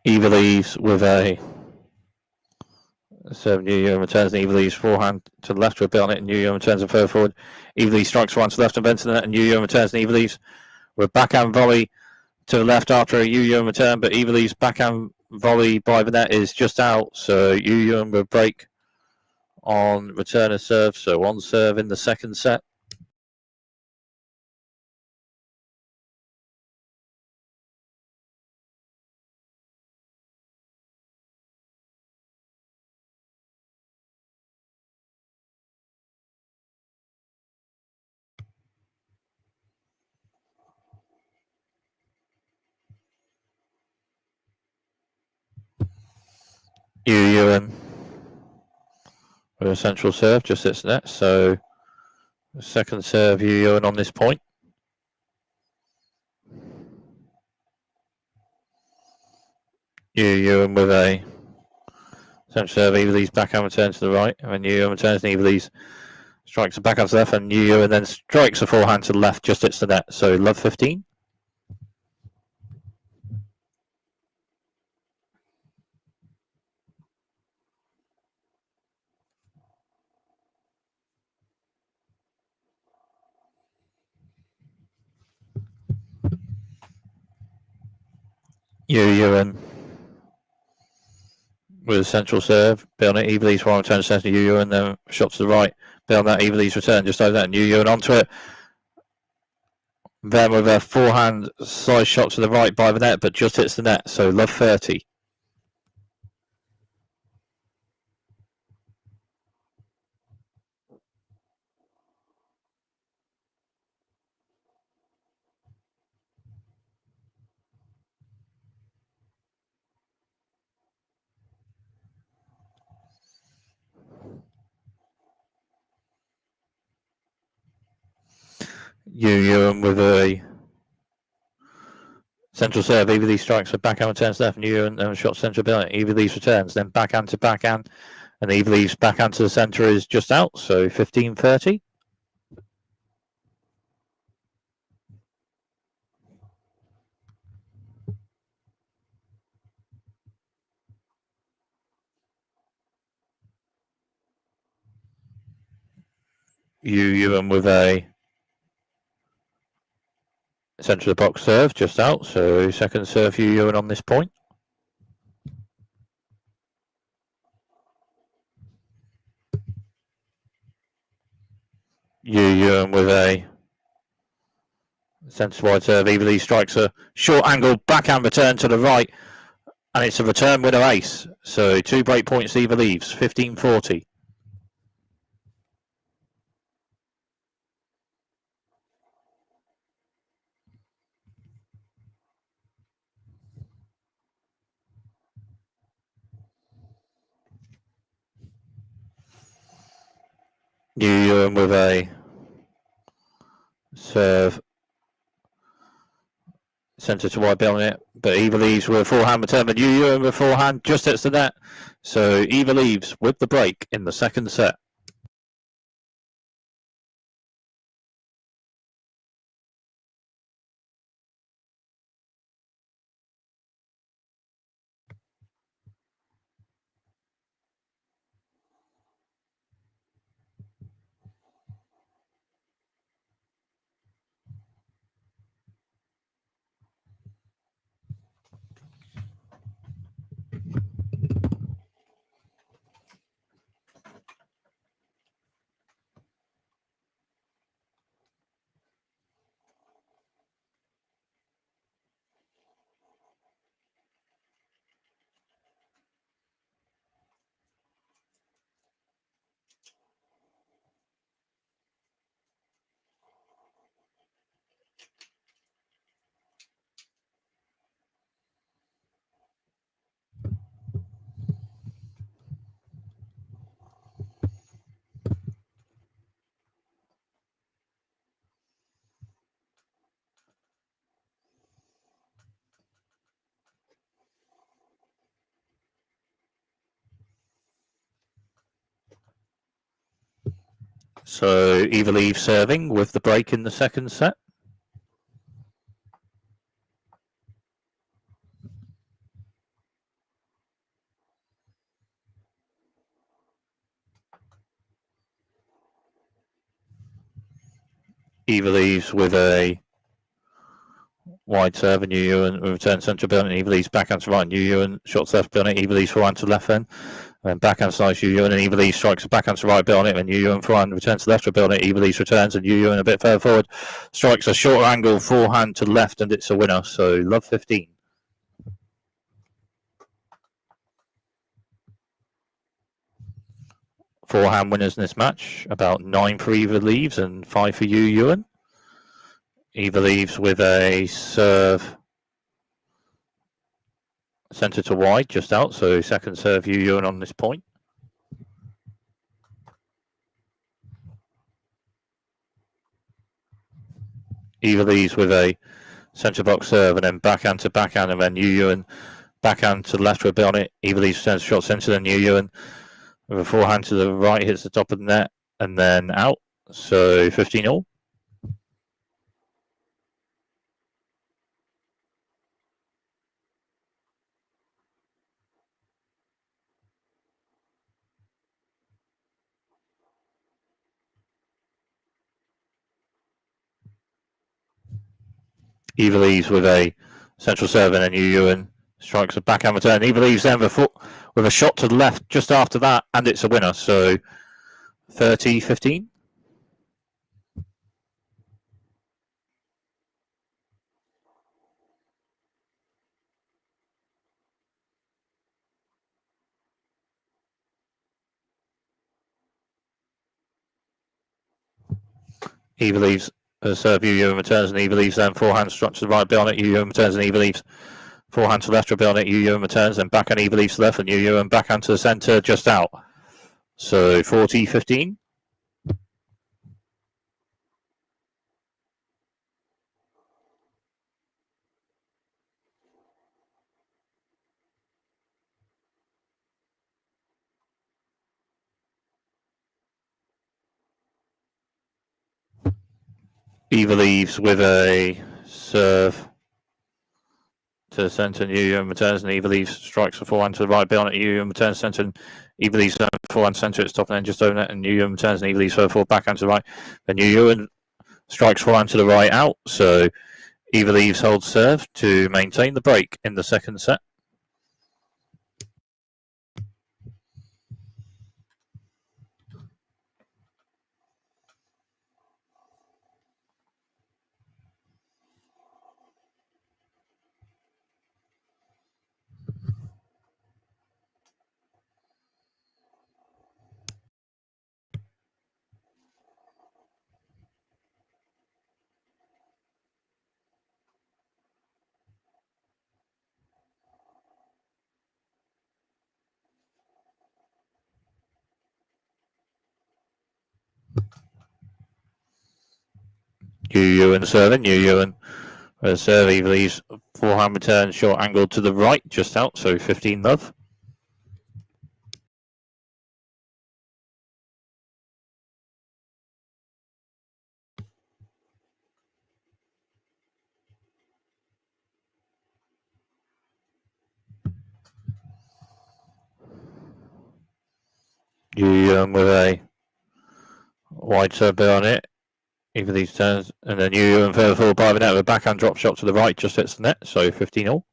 Eva Lys with a serve, Yue Yuan returns, and Eva Lys forehand to the left with a bit on it, and Yue Yuan returns and further forward. Eva Lys strikes one to the left and bends to the net, and Yue Yuan returns, and Eva Lys with a backhand volley to the left after a Yue Yuan return, but Eva Lys' backhand volley by the net is just out, so Yue Yuan will break on return of serve, so on serve in the second set. Yue Yuan with a central serve, just hits the net, so second serve Yue Yuan on this point. Yue Yuan with a central serve, Eva Lys' backhand return to the right, and then Yue Yuan returns and Eva Lys strikes a backhand to the left, and Yue Yuan then strikes a forehand to the left, just hits the net, so love 15. Yue Yuan with a central serve, bit on it, Eva Lys one return to centre, Yue Yuan, then shot to the right, bit on that, Eva Lys return, just over that, and Yue Yuan onto it. Then with a forehand slice shot to the right by the net, but just hits the net, so love 30. Yue Yuan with a central serve, Eva Lys strikes a backhand returns left, and Yue Yuan then shot central billion, Eva Lys returns, then backhand to backhand, and Eva Lys backhand to the centre is just out, so 15-30. Yue Yuan with a centre of the box serve, just out, so second serve Yue Yuan on this point. Yue Yuan with a centre wide serve, Eva Lys strikes a short angle backhand return to the right, and it's a return winner ace, so 2 break points Eva Lys, 15-40. Yue Yuan with a serve centre to wide bit on it, but Eva Lys with a forehand return, but Yue Yuan with a forehand just hits the net, so Eva Lys with the break in the second set. So Eva Lys serving with the break in the second set. Eva Lys with a wide serve, and Yue Yuan return centre beyond it, Eva Lys backhand to right, and Yue Yuan shots left beyond it, Eva Lys forehand to left then. And backhand slice, Yue Yuan, and Eva Lys strikes a backhand to right beyond it, and Yue Yuan forehand returns to left to beyond it, Eva Lys returns, and Yue Yuan a bit further forward strikes a shorter angle forehand to left, and it's a winner. So love 15. Forehand winners in this match, about 9 for Eva Lys and 5 for Yue Yuan. Eva Lys with a serve centre to wide, just out, so second serve Yue Yuan on this point. Eva Lys with a centre box serve, and then backhand to backhand, and then Yue Yuan backhand to the left with a bit on it. Eva Lys returns shot centre, then Yue Yuan with a forehand to the right, hits the top of the net, and then out. So 15 all. Eva Lys with a central serve, and then Yue Yuan strikes a backhand return. Eva Lys then with a shot to the left just after that, and it's a winner. So 30-15. Eva Lys serve, Yue Yuan returns, and Eva Lys then forehand struck to the right beyond it. Yue Yuan returns, and Eva Lys forehand to left beyond it. Yue Yuan returns, then backhand Eva Lys to left, and Yue Yuan backhand to the centre just out. So 40-15. Eva Lys with a serve to the centre, and Yue Yuan returns, and Eva Lys strikes a forehand to the right beyond it. Yue Yuan returns centre, and Eva Lys forehand centre, it's top and then just over it, and Yue Yuan returns, and Eva Lys forward backhand to the right. Then Yue Yuan strikes forehand to the right out. So Eva Lys holds serve to maintain the break in the second set. Yue Yuan serving, Yue Yuan serve, Eva Lys forehand return, short angle to the right, just out, so 15 love. Yue Yuan with a wide serve on it. Eva Lys turns, and then Yue Yuan further forward by the net with a backhand drop shot to the right, just hits the net, so 15 all.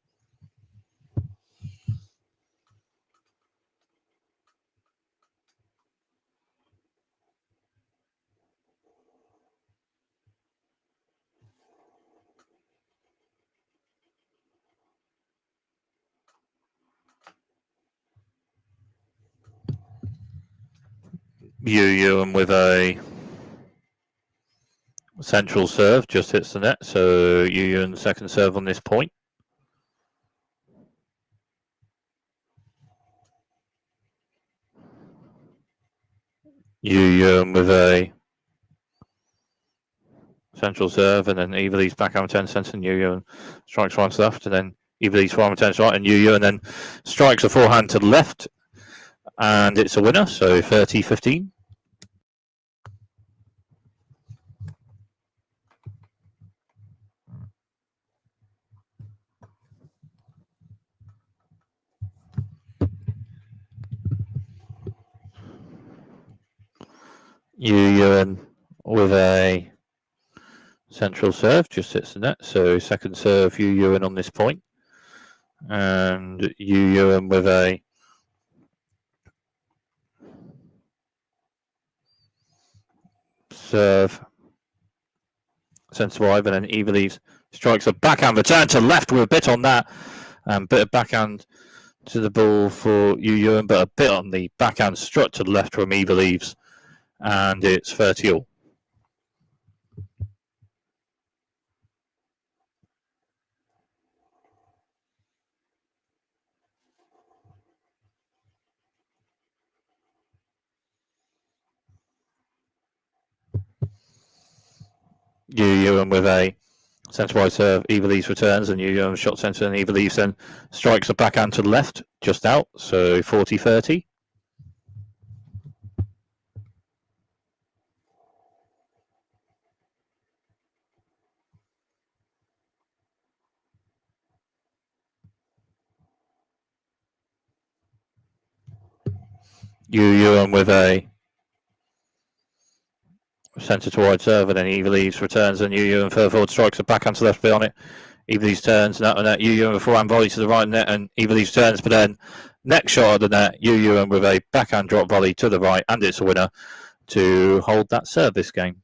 Yue Yuan with a central serve, just hits the net, so Yue Yuan second serve on this point. Yue Yuan with a central serve, and then Eva Lys backhand return centre, and Yue Yuan strikes one to left, and then Eva Lys forehand returns right, and Yue Yuan then strikes a forehand to the left, and it's a winner, so 30-15. Yue Yuan with a Central serve just hits the net. So second serve, Yue Yuan on this point. And Yue Yuan with a serve. Centre wide, and then Eva Lys strikes a backhand return to left with a bit on that. And bit of backhand to the ball for Yue Yuan, but a bit on the backhand struck to the left from Eva Lys. And it's 30-all. Yue Yuan with a centre wide serve. Eva Lys returns, and Yue Yuan shot centre, and Eva Lys then strikes a backhand to the left, just out. So 40-30. Yue Yuan with a centre to wide serve, and then Eva Lys returns, and Yue Yuan further forward strikes a backhand to left bit on it. Eva Lys turns, and Yue Yuan with a forehand volley to the right net, and Eva Lys turns, but then next shot of the net, Yue Yuan with a backhand drop volley to the right, and it's a winner to hold that service game.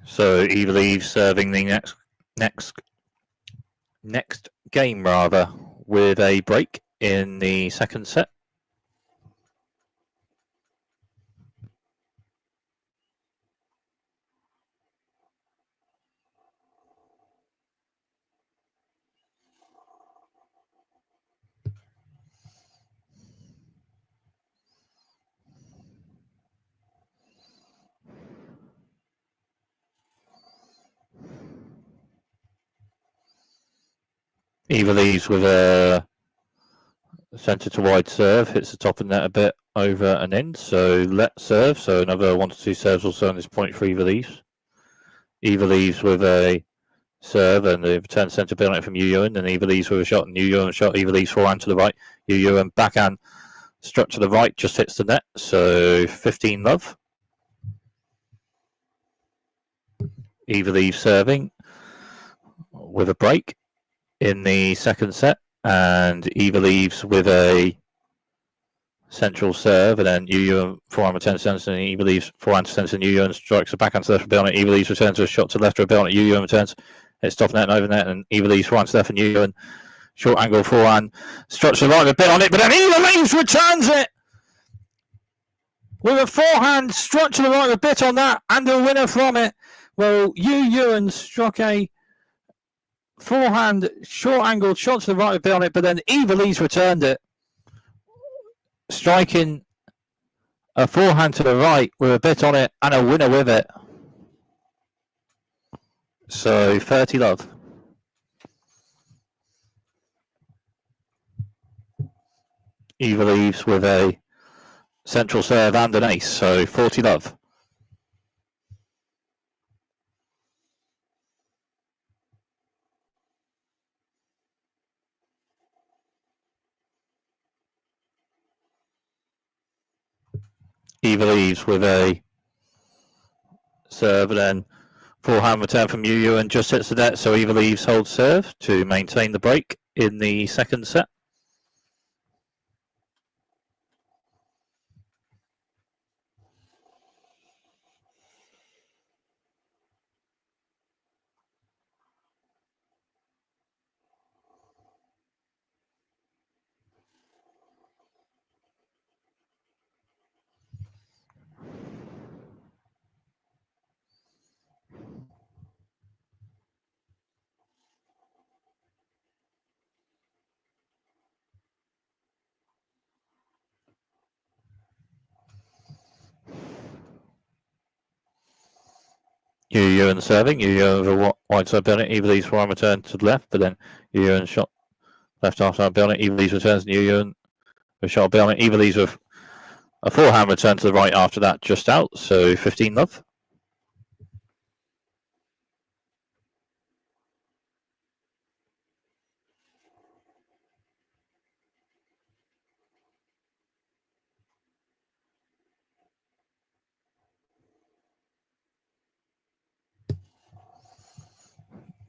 So Eva Lys serving the next game rather with a break in the second set. Eva Lys with a centre to wide serve, hits the top of the net a bit over and in, so let serve, so another 1 to 2 serves also on this point for Eva Lys. Eva Lys with a serve, and the return centre bit on it from Yue Yuan, and Eva Lys with a shot, and Yue Yuan shot, Eva Lys forehand to the right, Yue Yuan backhand struck to the right, just hits the net, so 15-love. Eva Lys serving with a break in the second set, and Eva Lys with a central serve, and then Yue Yuan forehand returns to center, and Eva Lys forehand to center, and Yue Yuan strikes a backhand to left for a bit on it. Eva Lys returns with a shot to left for a bit on it. Yue Yuan returns, it's top net and over net, and Eva Lys forehand to left, and Yue Yuan short angle forehand struck to the right with a bit on it, but then Eva Lys returns it with a forehand struck to the right with a bit on that, and a winner from it. Well, Yue Yuan struck a forehand short angled shot to the right with a bit on it, but then Eva Lys returned it, striking a forehand to the right with a bit on it, and a winner with it. So 30-love. Eva Lys with a central serve and an ace, so 40-love. Eva Lys with a serve, and then forehand return from Yue Yuan and just hits the net, so Eva Lys holds serve to maintain the break in the second set. Yue Yuan serving. Yue Yuan with a wide serve on it. Eva Lys forehand return to the left, but then Yue Yuan shot left half side on it. Eva Lys returns, and Yue Yuan with shot on it. Eva Lys with a forehand return to the right after that, just out. So 15 love.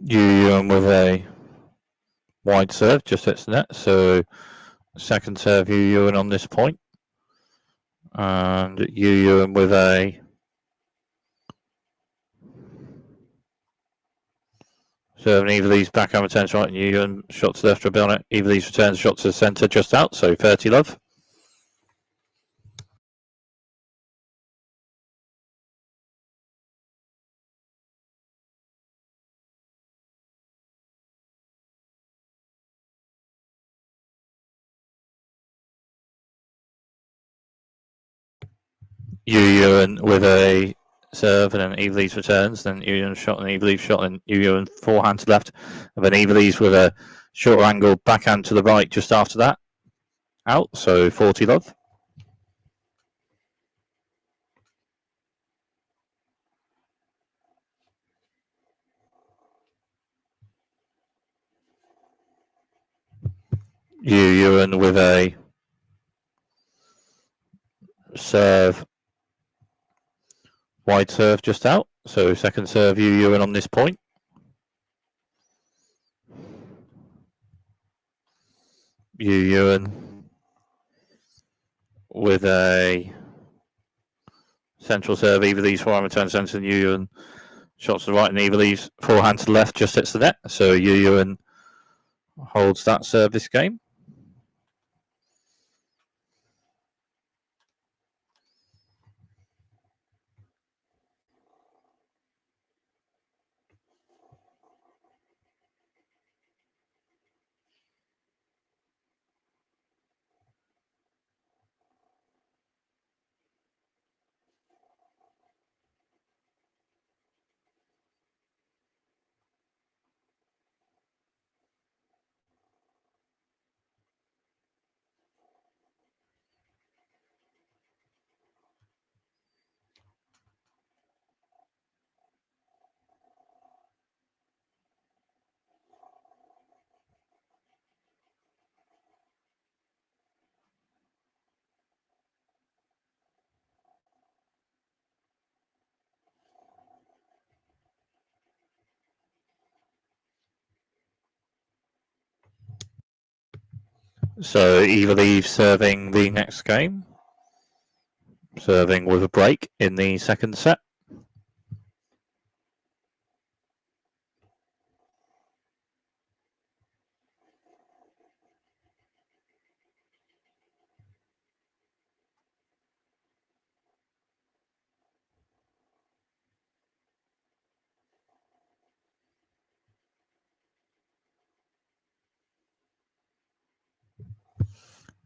Yue Yuan with a wide serve, just hits the net. So second serve Yue Yuan on this point. And Yue Yuan with a serve, and Eva Lys backhand returns right, and Yue Yuan shot to the left, on it. Eva Lys returns, shot to the centre, just out. So 30 love. Yue Yuan with a serve, and then Eva Lys returns, then Yue Yuan shot, and Eva Lys shot, and Yue Yuan forehand to left, and then Eva Lys with a short angle backhand to the right just after that, out. So 40 love. Yue Yuan with a serve, wide serve just out. So second serve Yue Yuan on this point. Yue Yuan with a central serve. Eva Lys forehand return centre, and Yue Yuan shots to the right, and Eva Lys forehand to the left just hits the net. So Yue Yuan holds that serve this game. So Eva Lys serving the next game, serving with a break in the second set.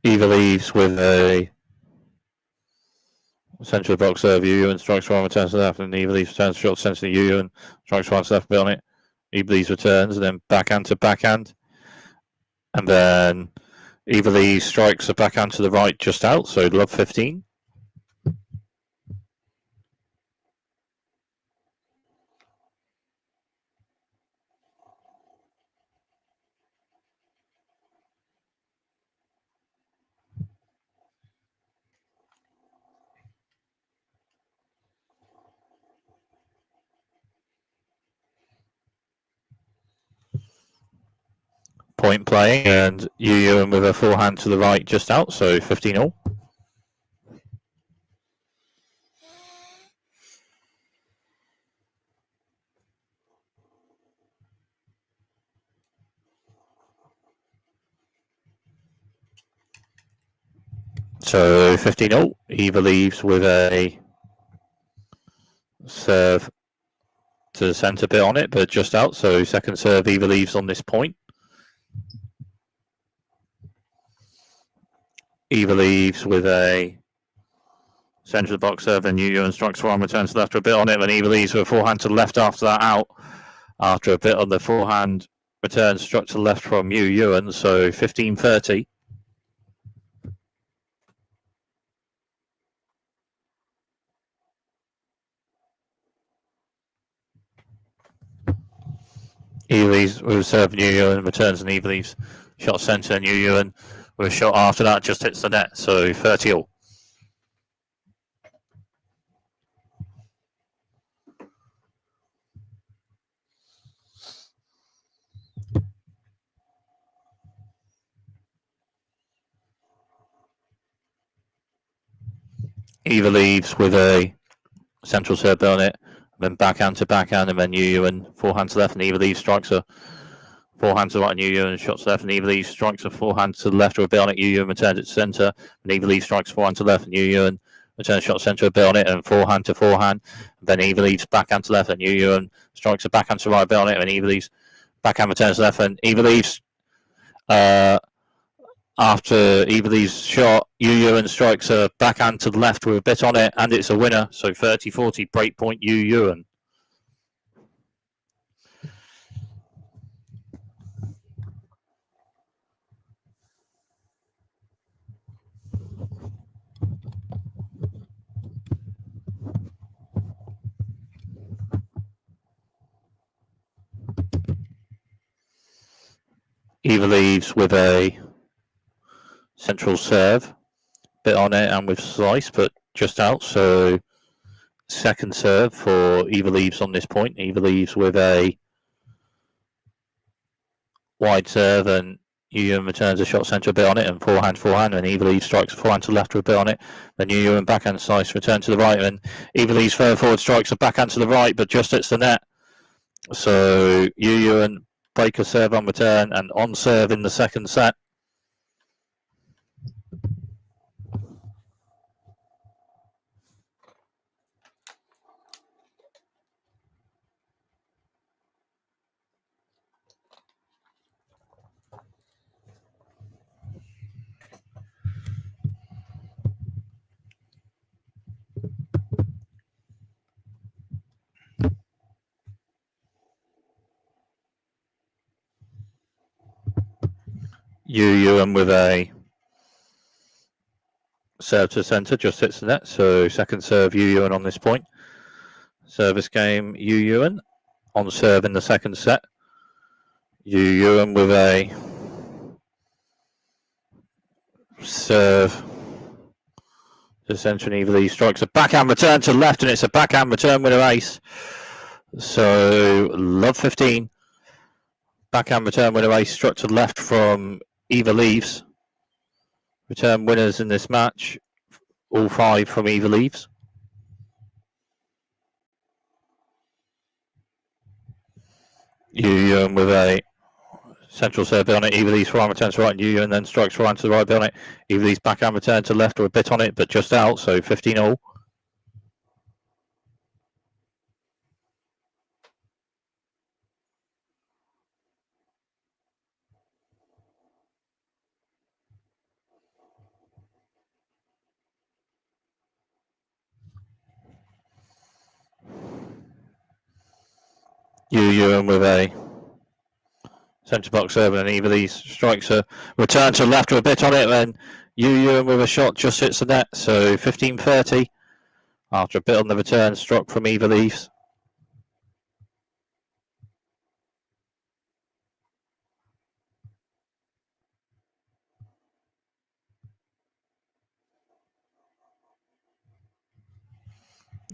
Eva Lys with a central box serve. Yue Yuan strikes one, returns to the left, and Eva Lys returns short centre to Yue Yuan, strikes one left on it. Eva Lys returns, and then backhand to backhand, and then Eva Lys strikes a backhand to the right just out. So love 15. Point playing, and Yue Yuan with a forehand to the right just out. So 15 all. So 15 all. Eva Lys with a serve to the centre bit on it, but just out. So second serve Eva Lys on this point. Eva Lys with a Centre of the box serve, and Yue Yuan strikes forehand, returns to left, a bit on it, and Eva Lys with a forehand to the left after that out. After a bit on the forehand, return struck to the left from Yue Yuan, so 15-30. Eva Lys with a serve, Yue Yuan returns, and Eva Lys shot centre, and Yue Yuan with a shot after that just hits the net, so 30-all. Eva Lys with a central serve on it, then backhand to backhand, and then Yue Yuan forehand to left, and Eva Lys strikes a forehand to the right, and Yue Yuan shots left, and Eva Lys strikes a forehand to the left, or a bit on it. Yue Yuan returns it to centre, and Eva Lys strikes forehand to left, and Yue Yuan returns shot centre, a bit on it, and forehand to forehand. And then Eva Lys backhand to left, and Yue Yuan strikes a backhand to right, a bit on it, and Eva Lys backhand returns to left, and Eva Lys after Eva Lys shot, Yue Yuan strikes a backhand to the left with a bit on it, and it's a winner. So 30-40, break point Yue Yuan. Eva Lys with a central serve, bit on it and with slice, but just out. So second serve for Eva Lys on this point. Eva Lys with a wide serve, and Yue Yuan returns a shot centre, a bit on it, and forehand, and Eva Lys strikes a forehand to the left with a bit on it. Then Yue Yuan backhand slice, return to the right, and Eva Lys further forward strikes a backhand to the right, but just hits the net. So Yue Yuan break a serve on return and on serve in the second set. Yue Yuan with a serve to centre, just hits the net. So second serve Yue Yuan on this point. Service game Yue Yuan on serve in the second set. Yue Yuan with a serve to centre, and Eva Lys strikes a backhand return to left, and it's a backhand return winner ace. So love 15. Backhand return winner ace struck to the left from Eva Lys. Return winners in this match, all 5 from Eva Lys. Yue Yuan with a central serve on it. Eva Lys forehand return to right, and Yue Yuan then strikes forehand to the right, bit on it. Eva Lys backhand return to left, or a bit on it, but just out. So 15-all. Yue Yuan with a centre box serve, and Eva Lys strikes a return to left with a bit on it, and Yue Yuan with a shot just hits the net. So 15-30 after a bit on the return struck from Eva Lys.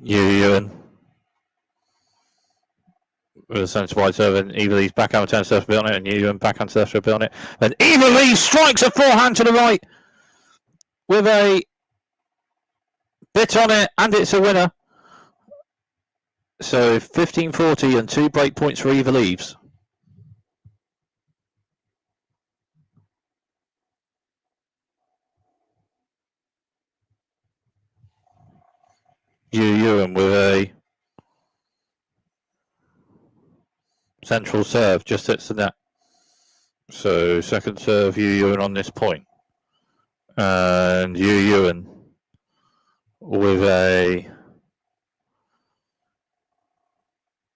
Yue Yuan with a centre wide serve, and Eva Lys backhand return serve a bit on it, and Yue Yuan backhand serve a bit on it. Then Eva Lys strikes a forehand to the right with a bit on it, and it's a winner. So 15-40 and 2 break points for Eva Lys. Yue Yuan with a central serve, just hits the net. So second serve Yue Yuan on this point. And Yue Yuan with a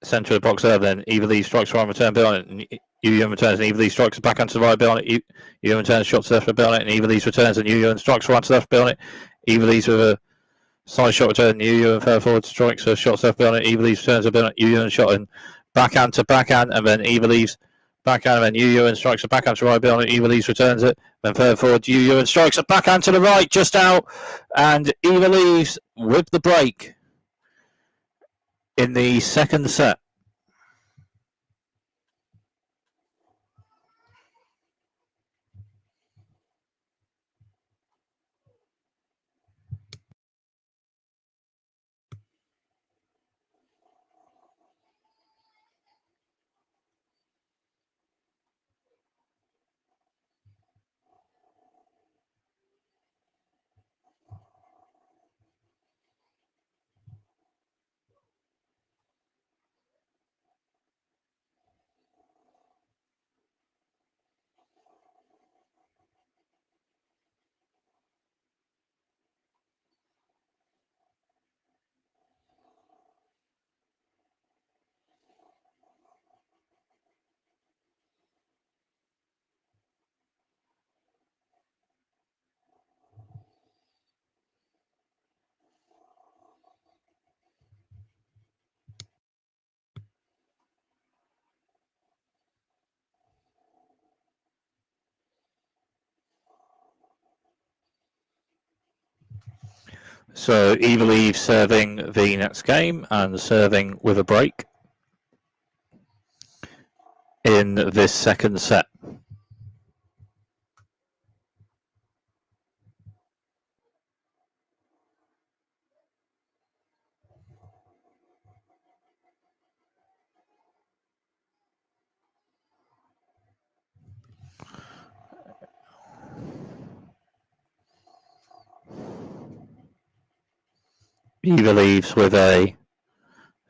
centre of the box serve. Then Eva Lys strikes right return bit on it, and Yue Yuan returns, and Eva Lys strikes back onto the right bit on it. Yue Yuan returns, shots left bit on it, and Eva Lys returns, and Yue Yuan strikes right to left bit on it. Eva Lys with a side shot return, Yue Yuan further forward strikes, shots left bit on it. Eva Lys returns a bit on it, Yue Yuan shot and backhand to backhand, and then Eva Lys backhand, and then Yue Yuan strikes a backhand to right bit on it. Eva Lys returns it, then further forward, Yue Yuan strikes a backhand to the right, just out, and Eva Lys with the break in the second set. So Eva Lys serving the next game and serving with a break in this second set. Eva Lys with a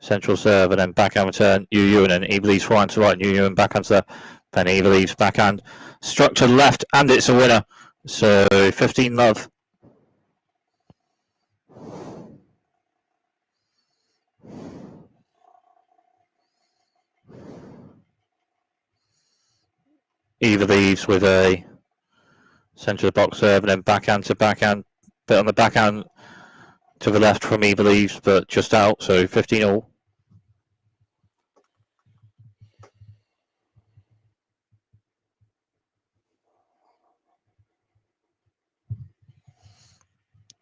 central serve and then backhand return, Yue Yuan, and Eva Lys forehand to right, and Yue Yuan backhand to left, then Eva Lys backhand, struck to the left, and it's a winner. So 15-love. Eva Lys with a centre of the box serve and then backhand to backhand, bit on the backhand to the left from Eva Lys, but just out, so 15-all.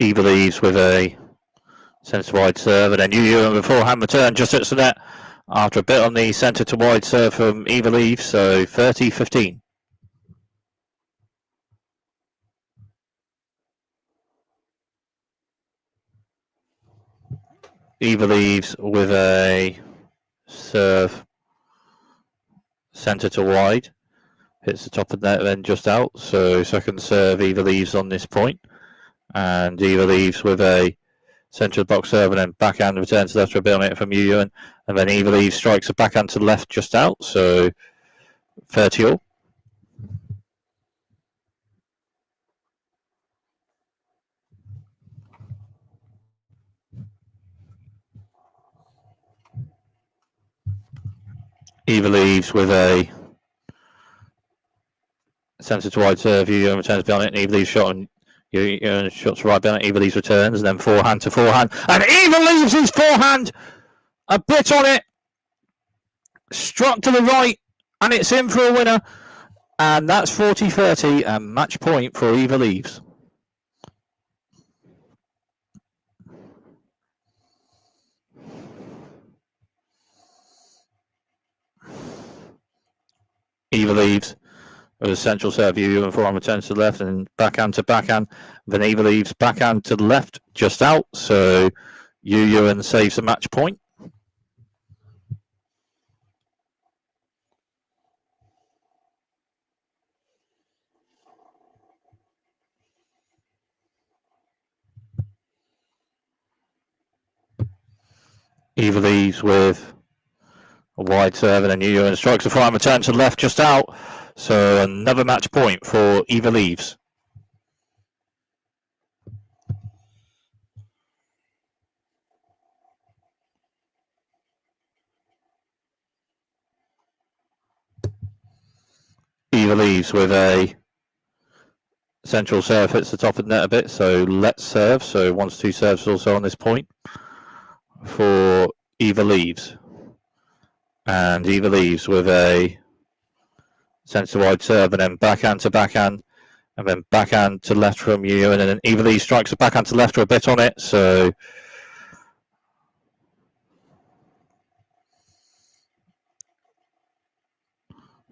Eva Lys with a centre wide serve, and then Yue Yuan with forehand return just hits the net after a bit on the centre to wide serve from Eva Lys, so 30-15. Eva Lys with a serve centre to wide, hits the top of the net, then just out, so second serve Eva Lys on this point, and Eva Lys with a centre of the box serve and then backhand return to left for a bit on it from Yue Yuan, and then Eva Lys strikes a backhand to the left just out, so 30-all. Eva Lys with a centre to wide serve, Yue Yuan returns behind it, and Eva Lys shot, and Yue Yuan shots right behind it, Eva Lys returns, and then forehand to forehand, and Eva Lys his forehand, a bit on it, struck to the right, and it's in for a winner, and that's 40-30, and match point for Eva Lys. Eva Lys with a central serve, Yue Yuan forehand returns to the left, and backhand to backhand, then Eva Lys backhand to the left, just out, so Yue Yuan saves the match point. Eva Lys with a wide serve, and then Yue Yuan strikes a forehand return to the left, just out, so another match point for Eva Lys. Eva Lys with a central serve, hits the top of the net a bit, so let's serve. So 1-2 serves also on this point for Eva Lys. And Eva Lys with a centre wide serve, and then backhand to backhand, and then backhand to left from Yue Yuan, and then Eva Lys strikes a backhand to left for a bit on it, so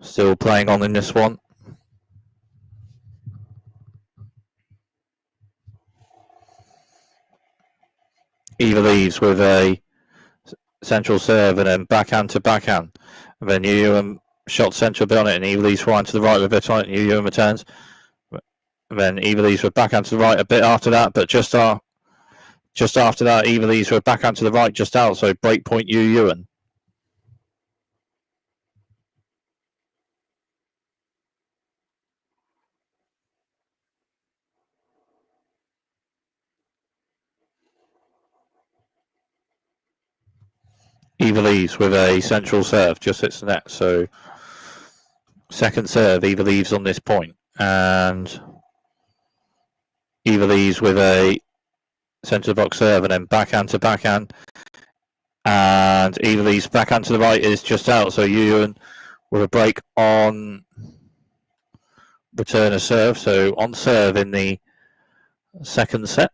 still playing on in this one. Eva Lys with a central serve, and then backhand to backhand, and then Yue Yuan shot central bit on it, and Eva Lys flying to the right with a bit on it, and Yue Yuan returns. And then Eva Lys with backhand to the right a bit after that, but just after that, Eva Lys with backhand to the right just out, so break point Yue Yuan. Eva Lys with a central serve, just hits the net, so second serve, Eva Lys on this point, and Eva Lys with a centre box serve, and then backhand to backhand, and Eva Lys backhand to the right is just out, so Yue Yuan with a break on return of serve, so on serve in the second set.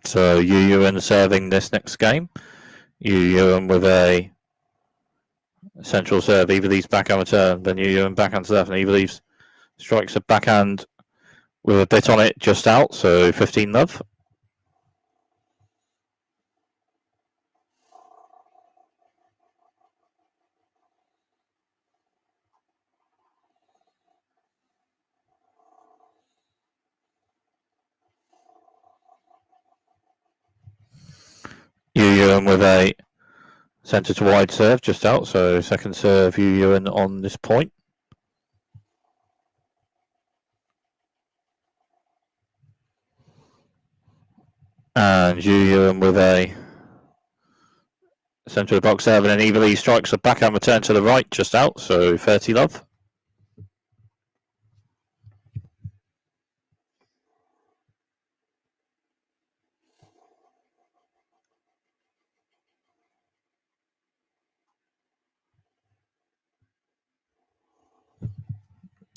So Yue Yuan serving this next game. Yue Yuan with a central serve, Eva Lys backhand return, then Yue Yuan backhand to left, and Eva Lys strikes a backhand with a bit on it just out, so 15 love. Yue Yuan with a centre to wide serve just out, so second serve Yue Yuan on this point. And Yue Yuan with a centre of the box serve, and then Eva Lys strikes a backhand return to the right just out, so 30 love.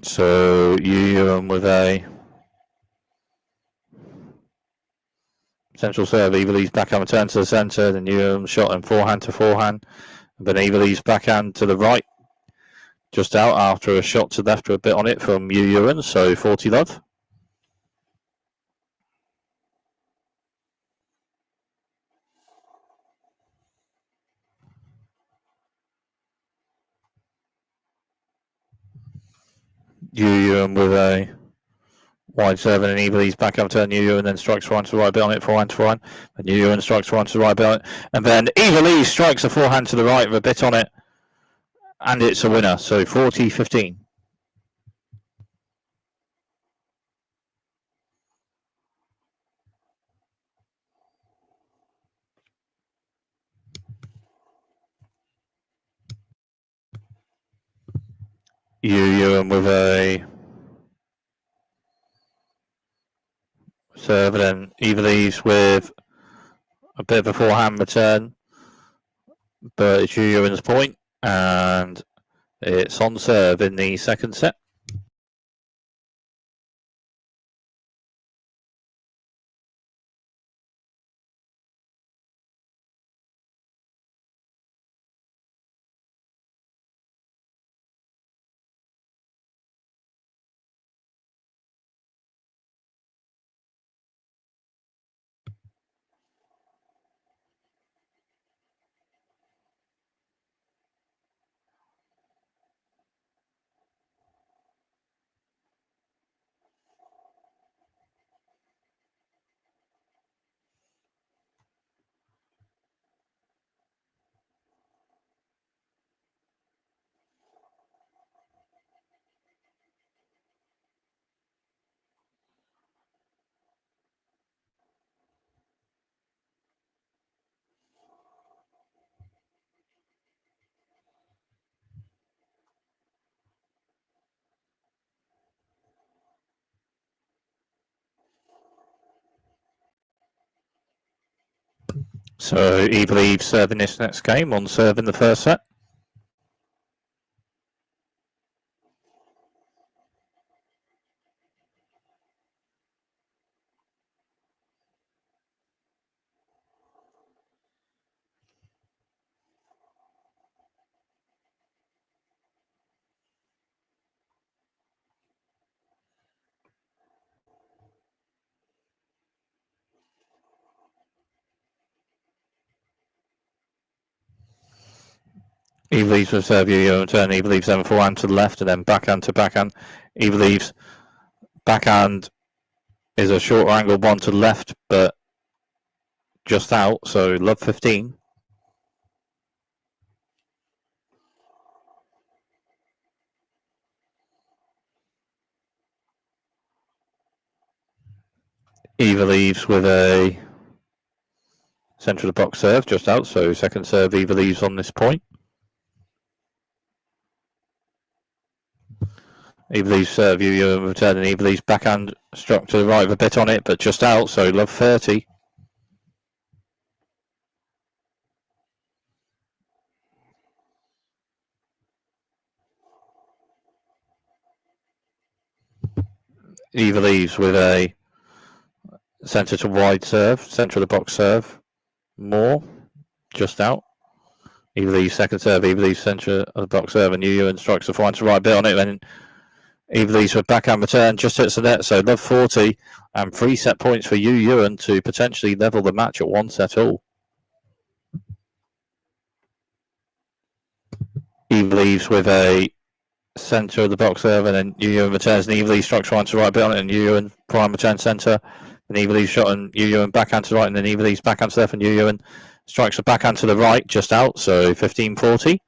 So Yue Yuan with a central serve, Eva Lys backhand return to the centre, then Yue Yuan shot and forehand to forehand, and then Eva Lys backhand to the right just out after a shot to left with a bit on it from Yue Yuan, so 40 love. Yue Yuan with a wide serve, and Eva Lys back up to Yue Yuan, and then strikes forehand to the right bit on it, forehand to forehand, and Yue Yuan strikes forehand to the right bit on it, and then Eva Lys strikes a forehand to the right with a bit on it, and it's a winner, so 40-15. Yue Yuan with a serve, and then Eva Lys with a bit of a forehand return, but it's Yue Yuan's point, and it's on serve in the second set. So Eva Lys serving this next game on serve in the first set. Eva Lys with serve, Yue Yuan turn. Eva Lys then forehand to the left and then backhand to backhand. Eva Lys backhand is a shorter angle one to the left, but just out, so love 15. Eva Lys with a centre of the box serve, just out, so second serve Eva Lys on this point. Eva Lys serve, Yue Yuan return, and Eva Lys backhand struck to the right with a bit on it, but just out, so love 30. Eva Lys with a centre to wide serve, centre of the box serve, more, just out. Eva Lys second serve, Eva Lys centre of the box serve, and Yue Yuan strikes the forehand to right bit on it, then Eva Lys with backhand return, just hits the net, so love 40, and 3 set points for Yue Yuan to potentially level the match at 1 set all. Eva Lys with a centre of the box serve, and then Yue Yuan returns, and Eva Lys strikes forehand to right bit on it, and Yue Yuan prime return centre, and Eva Lys shot, and Yue Yuan backhand to right, and then Eva Lys backhand to left, and Yue Yuan strikes the backhand to the right, just out, so 15-40.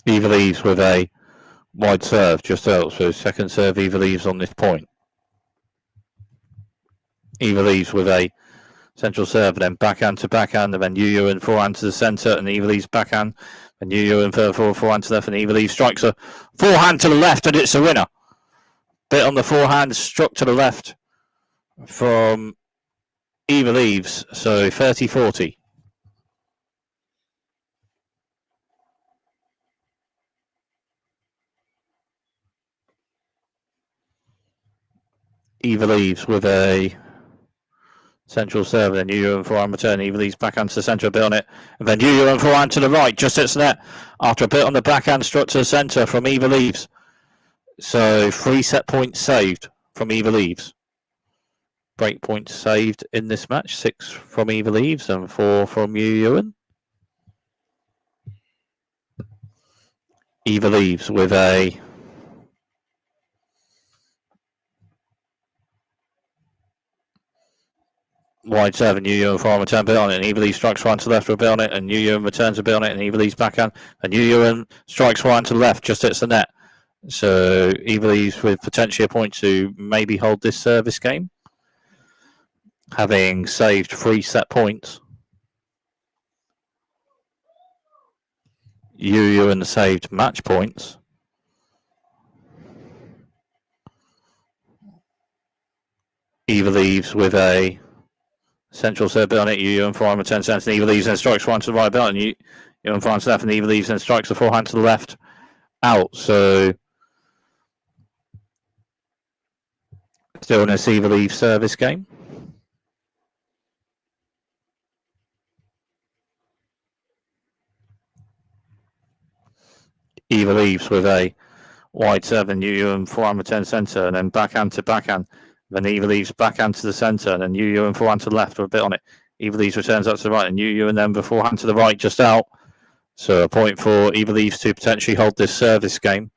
Eva Lys with a wide serve, just out, so second serve Eva Lys on this point. Eva Lys with a central serve, and then backhand to backhand, and then Yue Yuan forehand to the centre, and Eva Lys backhand, and Yue Yuan forehand to the left, and Eva Lys strikes a forehand to the left, and it's a winner. Bit on the forehand, struck to the left from Eva Lys, so 30-40. Eva Lys with a central serve, and then Yue Yuan forehand return. Eva Lys backhand to the centre, a bit on it, and then Yue Yuan forehand to the right, just hits the net after a bit on the backhand, struck to the centre from Eva Lys. So 3 set points saved from Eva Lys. Break points saved in this match, 6 from Eva Lys and 4 from Yue Yuan. Eva Lys with a wide serve, and Yue Yuan forehand return, bit on it, and Eva Lys strikes forehand to the left with a bit on it, and Yue Yuan returns a bit on it, and Eva Lys backhand, and Yue Yuan strikes forehand to the left, just hits the net. So Eva Lys with potentially a point to maybe hold this service game, having saved 3 set points. Yue Yuan saved match points. Eva Lys with a central serve bit on it, Yue Yuan forehand return cents, and Eva Lys then strikes forehand to the right bit, and Yue Yuan forehand to the left, and Eva Lys then strikes the forehand to the left out. So still in a Eva Lys service game. Eva Lys with a wide serve, and Yue Yuan forehand return centre, and then backhand to backhand. Then Eva Lys backhand to the centre, and then Yue Yuan forehand to the left with a bit on it. Eva Lys returns up to the right, and Yue Yuan then beforehand to the right, just out. So a point for Eva Lys to potentially hold this service game.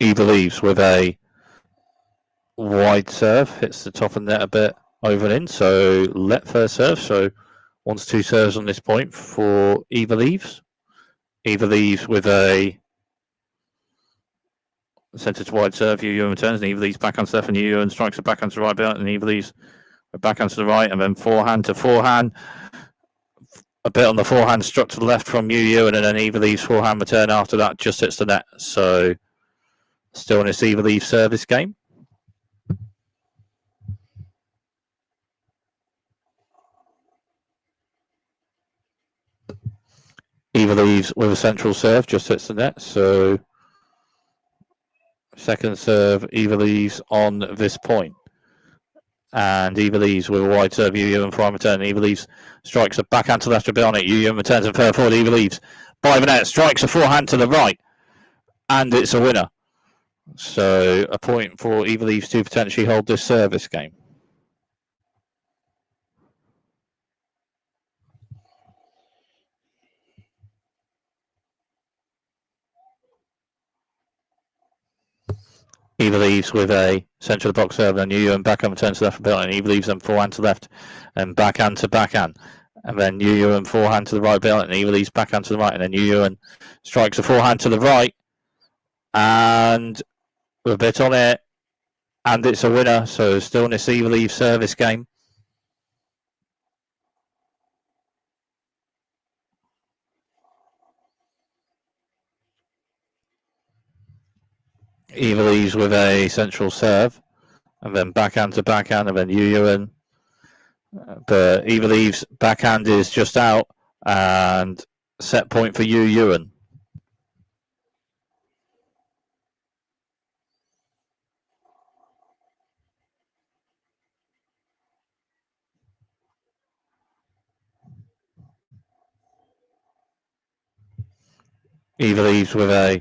Eva Lys with a wide serve, hits the top of the net a bit over and in. So let first serve. So 1-2 serves on this point for Eva Lys. Eva Lys with a centre to wide serve. Yue Yuan returns, and Eva Lys backhand to left, and Yue Yuan strikes a backhand to the right belt, and Eva Lys a backhand to the right, and then forehand to forehand. A bit on the forehand, struck to the left from Yue Yuan, and then Eva Lys forehand return after that just hits the net. So still in this Eva Lys service game. Eva Lys with a central serve just hits the net. So second serve, Eva Lys on this point. And Eva Lys with a wide serve, Yue Yuan forehand return. Eva Lys strikes a backhand to left a bit on it. Yue Yuan returns and further forward. Eva Lys by the net, strikes a forehand to the right, and it's a winner. So a point for Eva Lys to potentially hold this service game. Eva Lys with a centre of the box serve, and Yue Yuan backhand returns to left a bit, and Eva Lys then forehand to left, and backhand to backhand. And then Yue Yuan forehand to the right belt, and Eva Lys backhand to the right, and then Yue Yuan strikes a forehand to the right, and a bit on it, and it's a winner. So still in this Eva Lys service game. Eva Lys with a central serve, and then backhand to backhand, and then Yue Yuan. But Eva Lys backhand is just out, and set point for Yue Yuan. Eva Lys with a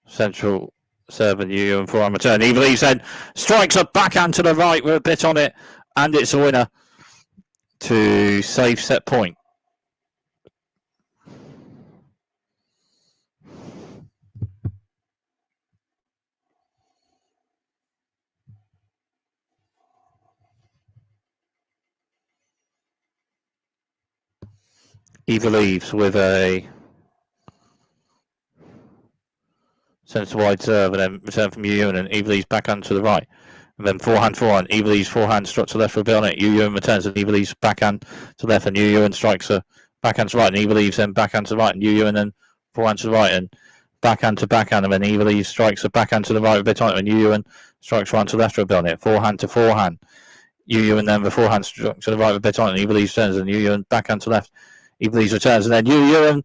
central serve, and Yue Yuan forehand return. Eva Lys then strikes a backhand to the right with a bit on it, and it's a winner to save set point. Eva Lys with a centre wide serve, and then return from Yue Yuan, and Eva Lys backhand to the right. And then forehand. Eva Lys forehand struck to left for a bit on it. Yue Yuan returns, and Eva Lys backhand to left, and Yue Yuan strikes a backhand to right, and Eva Lys then backhand to the right, and Yue Yuan then forehand to the right, and backhand to backhand, and then Eva Lys strikes a backhand to the right a bit on it, and Yue Yuan strikes forehand to left for a bit on it. Forehand to forehand. Yue Yuan then the forehand struck to the right a bit on it, and Eva Lys turns, and Yue Yuan backhand to left. Eva Lys returns, and then Yue Yuan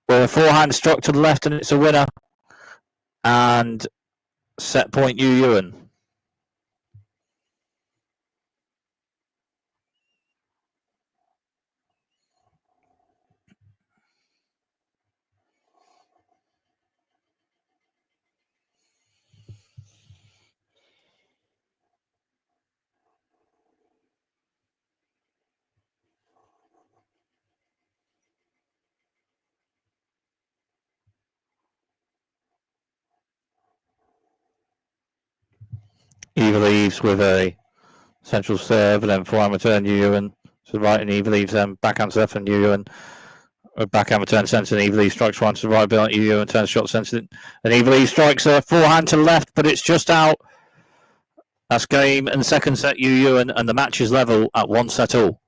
with a forehand struck to the left, and it's a winner. And set point Yue Yuan. Eva Lys with a central serve, and then forehand return Yue Yuan to the right, and Eva Lys then backhand to left, and Yue Yuan backhand return centre, and Eva Lys strikes one to the right, Yue Yuan turns shot centre, and Eva Lys strikes a forehand to the left, but it's just out. That's game and second set Yue Yuan, and the match is level at 1 set all.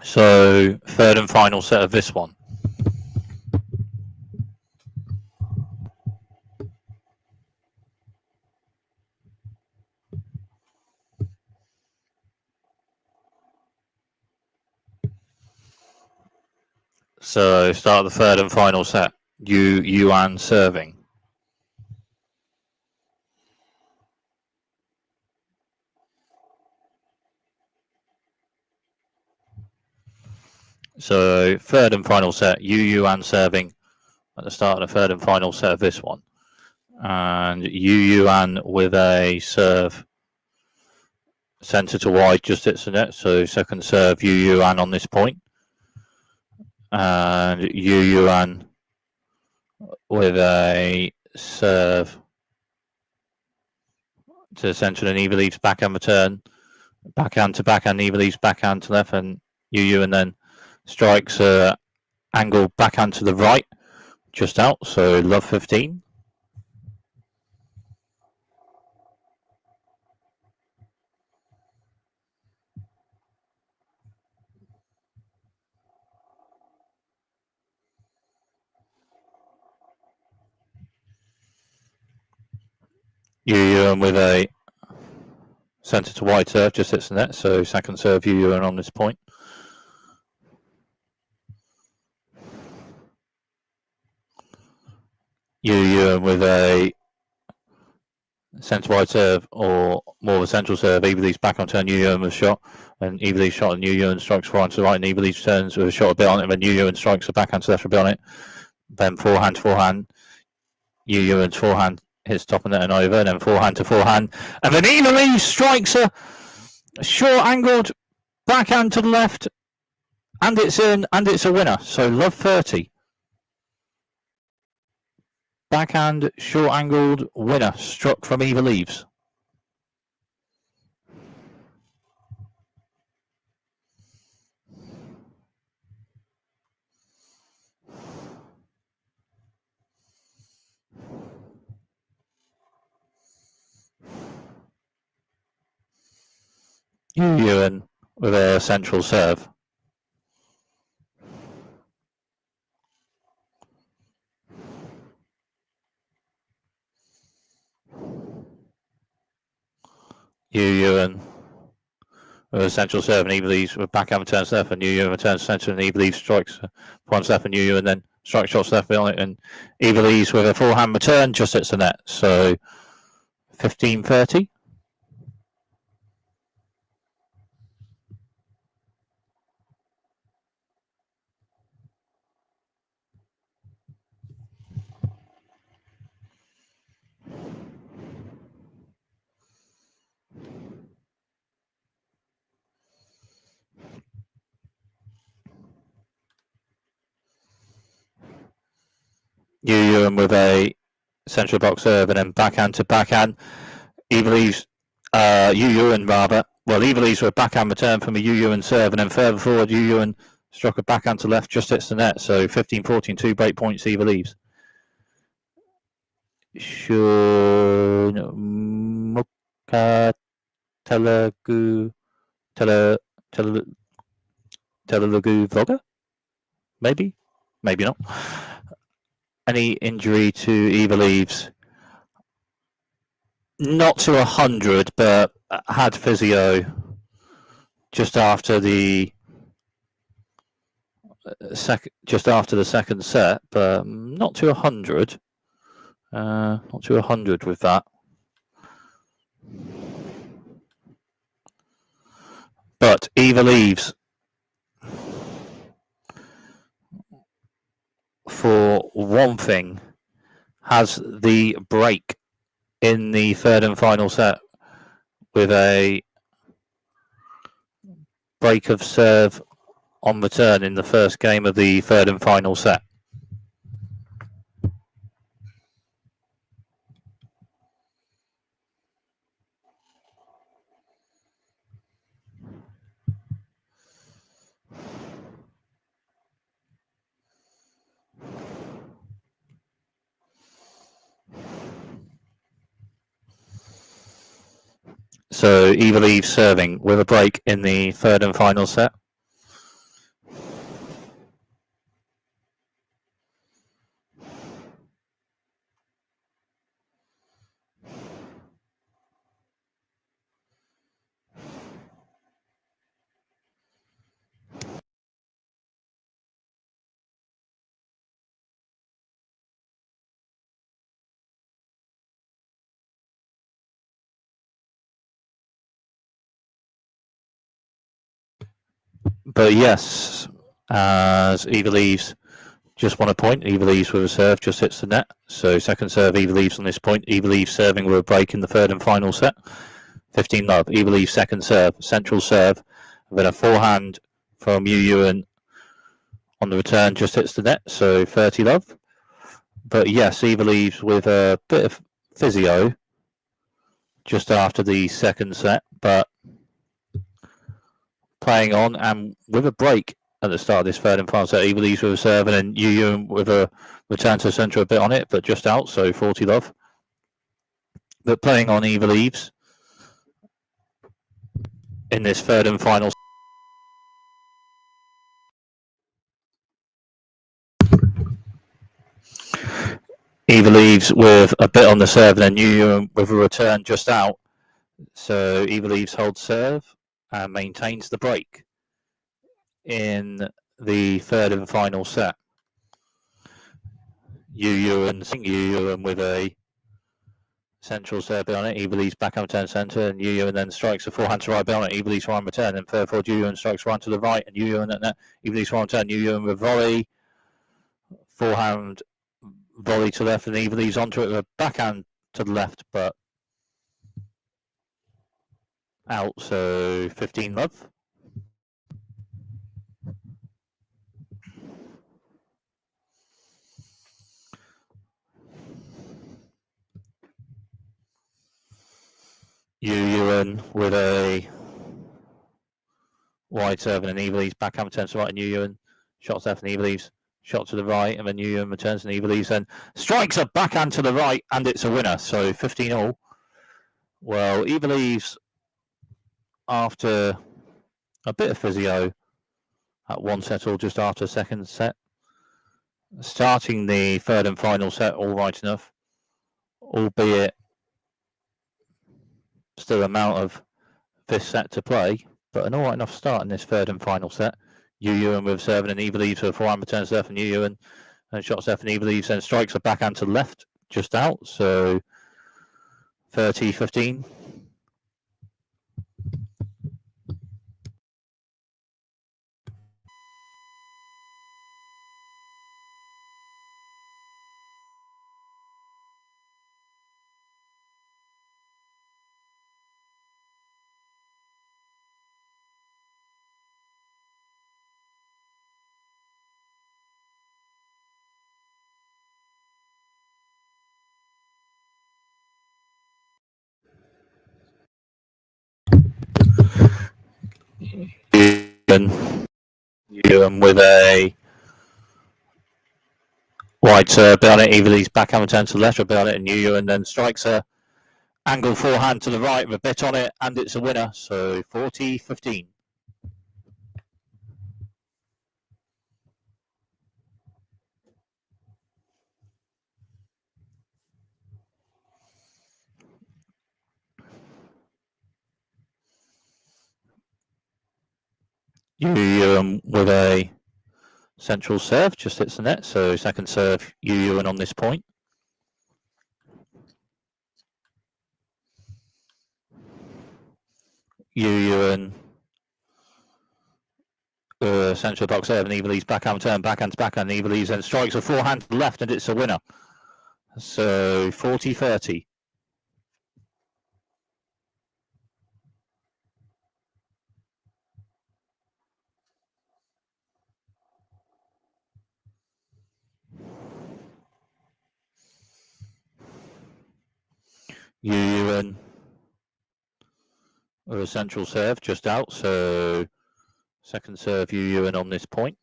So third and final set of this one. So start the third and final set. Yue Yuan serving. So third and final set, Yue Yuan serving at the start of the third and final set of this one. And Yue Yuan with a serve centre to wide, just hits the net. So second serve, Yue Yuan on this point. And Yue Yuan with a serve to the centre and Eva Lys backhand return. Backhand to backhand, Eva Lys backhand to left, and Yue Yuan then strikes angle backhand to the right, just out. So love 15. Yue Yuan with a centre to wide serve, just hits the net. So second serve, Yue Yuan on this point. Yue Yuan with a centre wide serve, or more of a central serve. Eva Lys back on turn, Yue Yuan with a shot, and Eva Lys shot, and Yue Yuan strikes forehand to the right, and Eva Lys turns with a shot a bit on it, and then Yue Yuan strikes a backhand to left a bit on it. Then forehand to forehand. Yue Yuan's forehand hits top of net and over, and then forehand to forehand, and then Eva Lys strikes a short angled backhand to the left, and it's in, and it's a winner. So love 30. Backhand short angled winner struck from Eva Lys. Yue Yuan with a central serve. Yue Yuan with a central serve, and Eva Lys with backhand returns left, and Yue Yuan returns center, and Eva Lys strikes one left, and Yue Yuan then strikes shots left on it, and Eva Lys with a forehand return just hits the net. So 15-30. Yue Yuan with a central box serve, and then backhand to backhand. Eva Lys, Yue Yuan rather. Well, Eva Lys with a backhand return from a Yue Yuan serve, and then further forward, Yue Yuan struck a backhand to left, just hits the net. So 15-14, 2 break points, Eva Lys. Shunmuka Telugu vlogger? Maybe not. Any injury to Eva Lys? Not to 100, but had physio just after the second set, but not to 100. Not to 100 with that. But Eva Lys, for one thing, has the break in the third and final set with a break of serve on return in the first game of the third and final set. So Eva Lys serving with a break in the third and final set. But yes, as Eva Lys just won a point, Eva Lys with a serve just hits the net. So second serve, Eva Lys on this point. Eva Lys serving with a break in the third and final set. 15-love. Eva Lys second serve, central serve. And then a forehand from Yue Yuan on the return just hits the net. So 30-love. But yes, Eva Lys with a bit of physio just after the second set, but playing on and with a break at the start of this third and final set. Eva Lys with a serve and then Yue Yuan with a return to the centre a bit on it, but just out, so 40-love. But playing on Eva Lys in this third and final. Eva Lys with a bit on the serve and then Yue Yuan with a return just out. So Eva Lys holds serve and maintains the break in the third and final set. Yue Yuan with a central serve on it. Eva Lys back up turn centre and Yue Yuan then strikes a forehand to right on it. Eva Lys one return and third forward Yue Yuan strikes one to the right and Yue Yuan at net. Eva Lys one return. Yue Yuan with volley, forehand volley to left and Eva Lys onto it with a backhand to the left, but out. So 15-love. Yue Yuan with a wide serve and Eva Lys backhand turns to right and Yue Yuan shots left and Eva Lys shot to the right and then Yue Yuan returns and Eva Lys then strikes a backhand to the right and it's a winner. So 15-all. Well, Eva Lys, after a bit of physio at one set or just after second set, starting the third and final set all right enough, albeit still amount of this set to play, but an all right enough start in this third and final set. Yue Yuan with serving and Eva Lys with a forehand returns left and Yue Yuan and shots left and Eva Lys then strikes a backhand to the left just out. So 30-15. Yuan with a wide serve on it. Eva Lys backhand return to the left about it and Yue Yuan then strikes a angle forehand to the right with a bit on it and it's a winner. So 40-15. Yue Yuan with a central serve just hits the net. So second serve Yue Yuan on this point. Yue Yuan central box serve and Eva Lys backhand turn, backhand to backhand. Eva Lys then strikes a forehand to the left and it's a winner. So 40-30. Yue Yuan with a central serve just out. So second serve Yue Yuan on this point.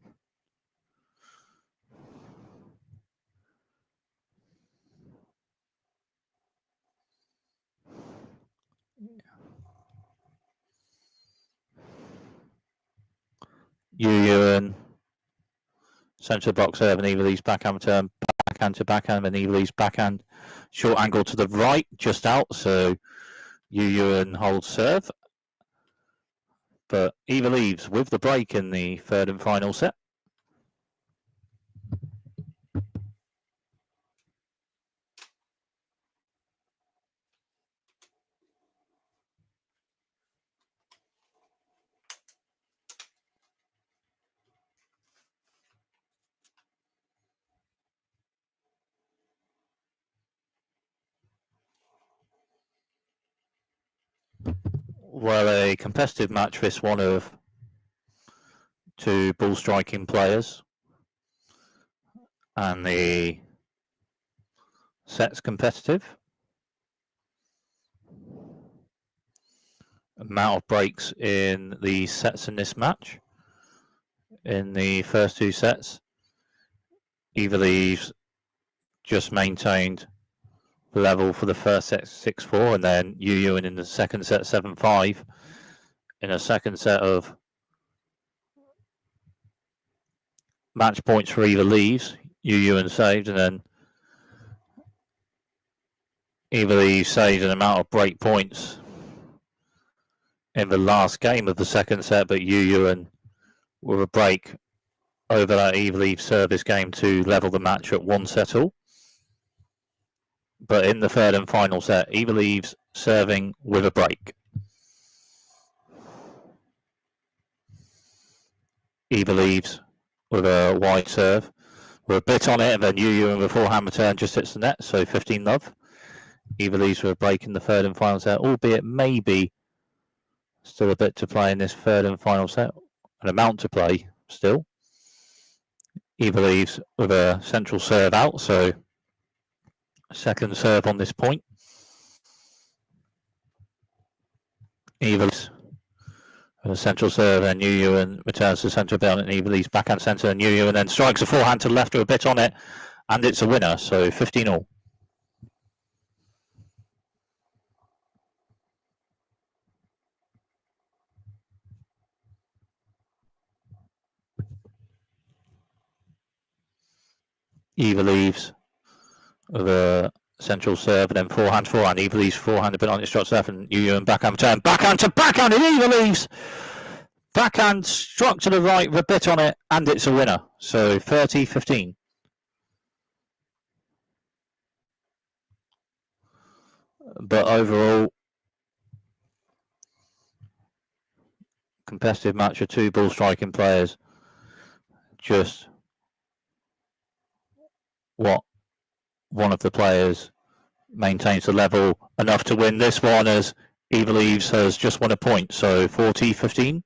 Yue Yuan central box serve and Eva Lys backhand turn, backhand to backhand and Eva Lys backhand short angle to the right just out. So Yue Yuan holds serve, but Eva Lys with the break in the third and final set. well, a competitive match, this one of two ball striking players, and the set's competitive. Amount of breaks in the sets in this match. In the first two sets, Eva Lys just maintained the level for the first set 6-4, and then Yue Yuan in the second set 7-5. In a second set of match points for Eva Lys, Yue Yuan saved, and then Eva Lys saved an amount of break points in the last game of the second set, but Yue Yuan with a break over that Eva Lys service game to level the match at 1-all. But in the third and final set, Eva Lys serving with a break. Eva Lys with a wide serve. With a bit on it, and then Yue Yuan with a forehand return just hits the net, so 15-love. Eva Lys with a break in the third and final set, albeit maybe still a bit to play in this third and final set. An amount to play still. Eva Lys with a central serve out, so second serve on this point. Eva Lys with a central serve, and Yue Yuan returns to centre belt, and Eva Lys backhand centre, and Yue Yuan then strikes a forehand to the left with a bit on it, and it's a winner, so 15-all. Eva Lys with a central serve, and then forehand. Eva Lys forehand a bit on it, struck serve, and Yue Yuan backhand return. Backhand to backhand, and Eva Lys backhand struck to the right with a bit on it, and it's a winner. So 30-15. But overall, competitive match of two ball striking players. Just what one of the players maintains the level enough to win this one, as Eva Lys has just won a point, so 40-15.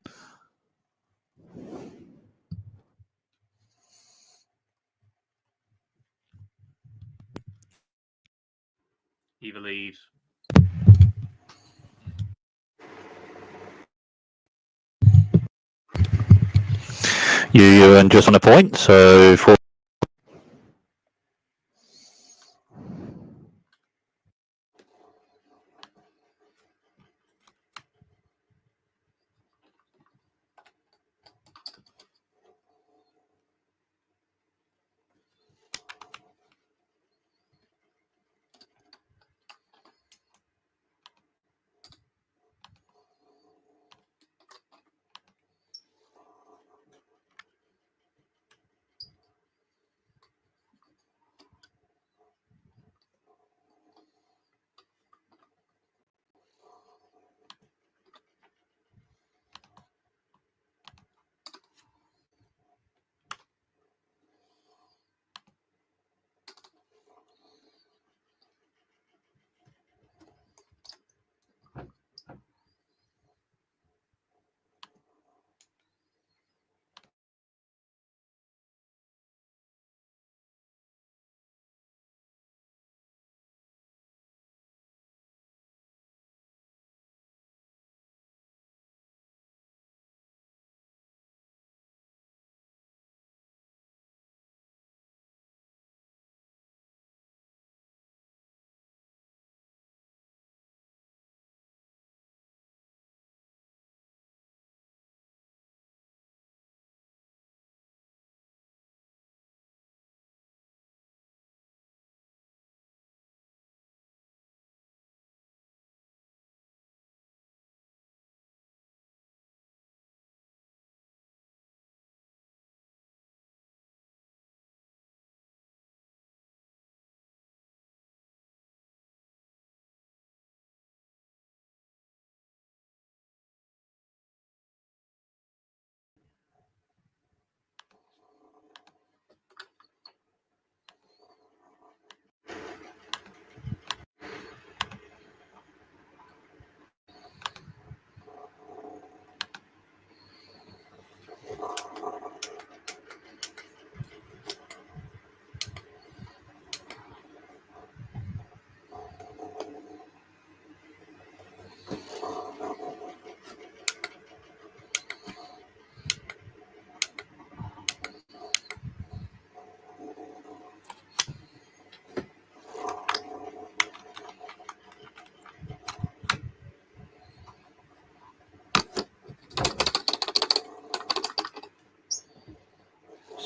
Eva Lys. Yue Yuan just on a point, so 4.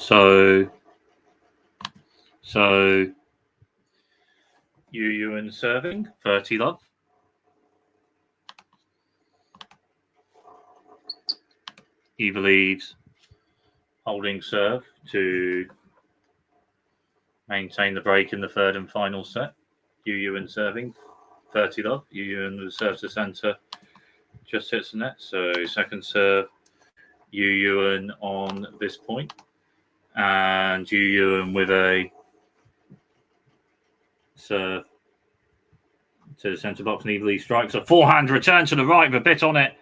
So Yue Yuan serving, 30 love. Eva Lys holding serve to maintain the break in the third and final set. Yue Yuan serving, 30 love. Yue Yuan with serve to centre, just hits the net. So second serve, Yue Yuan on this point. And Yue Yuan with a serve to the centre box, and Eva Lys strikes a forehand return to the right with a bit on it.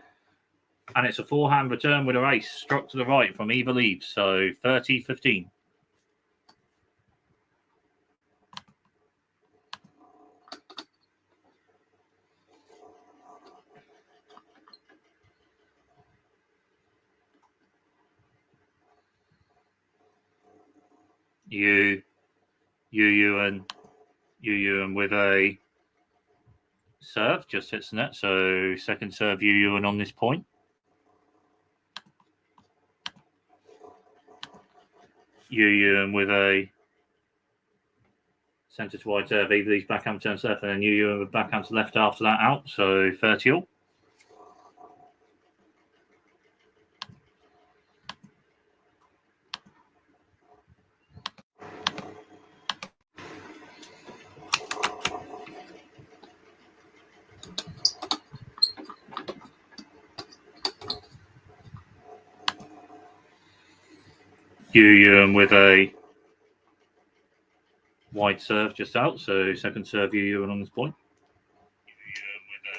And it's a forehand return with a ace struck to the right from Eva Lys. So 30-15. Yue Yuan with a serve, just hits the net. So second serve, Yue Yuan on this point. Yue Yuan with a centre to wide serve, Eva Lys backhand turns left, and then Yue Yuan with backhand to left after that out. So 30 all. Yue Yuan with a wide serve just out. So second serve, Yue Yuan on this point. Yue Yuan with a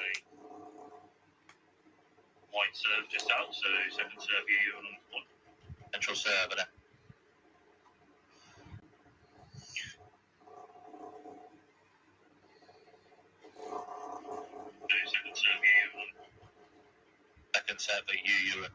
wide serve just out. So second serve, Yue Yuan on this point. Central serve there. Second serve, Yue Yuan. Second serve, Yue Yuan.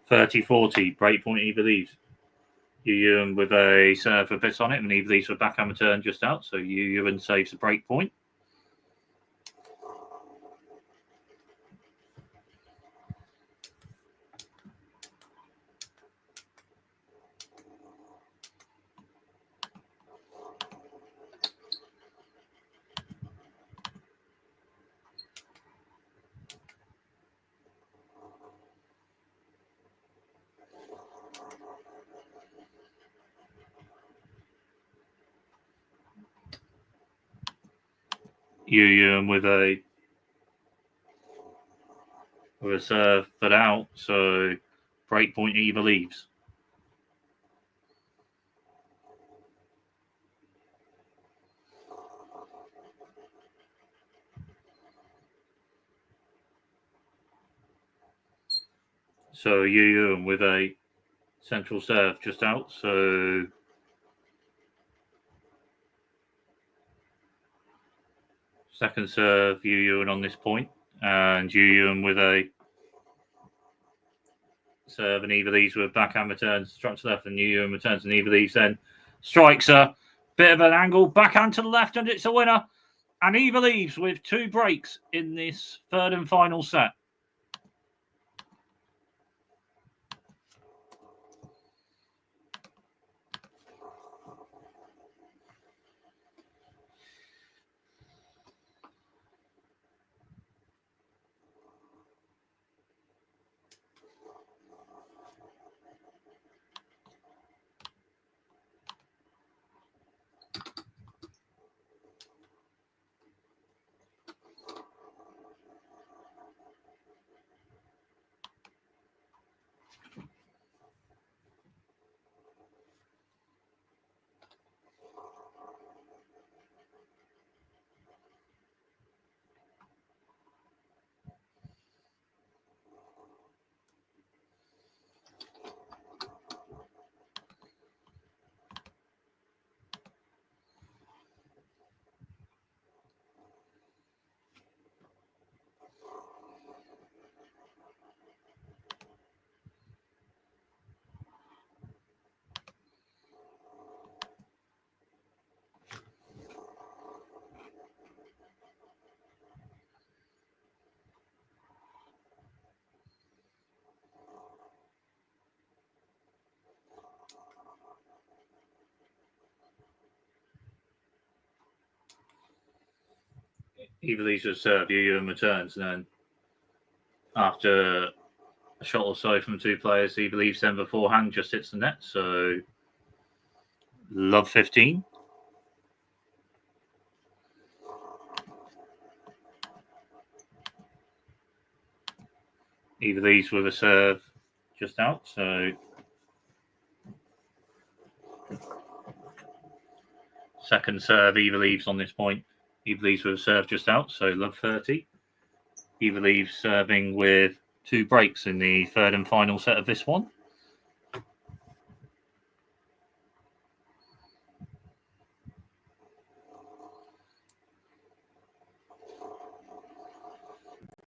30-40, breakpoint Eva Lys. Yue Yuan with a serve a bit on it, and Eva Lys with backhand return just out. So Yue Yuan saves the breakpoint. Yue Yuan with a serve but out, so breakpoint Eva Lys. So Yue Yuan with a central serve just out, so second serve Yue Yuan on this point, and Yue Yuan with a serve, and Eva Lys with backhand returns, struck to left, and Yue Yuan returns, and Eva Lys then strikes a bit of an angle, backhand to the left, and it's a winner. And Eva Lys with 2 breaks in this third and final set. Eva Lys will serve, Yue Yuan returns, and then after a shot or so from two players, Eva Lys then beforehand just hits the net. So love 15. Eva Lys with a serve just out. So second serve, Eva Lys on this point. Eva Lys with a serve just out. So love 30. Eva Lys serving with 2 breaks in the third and final set of this one.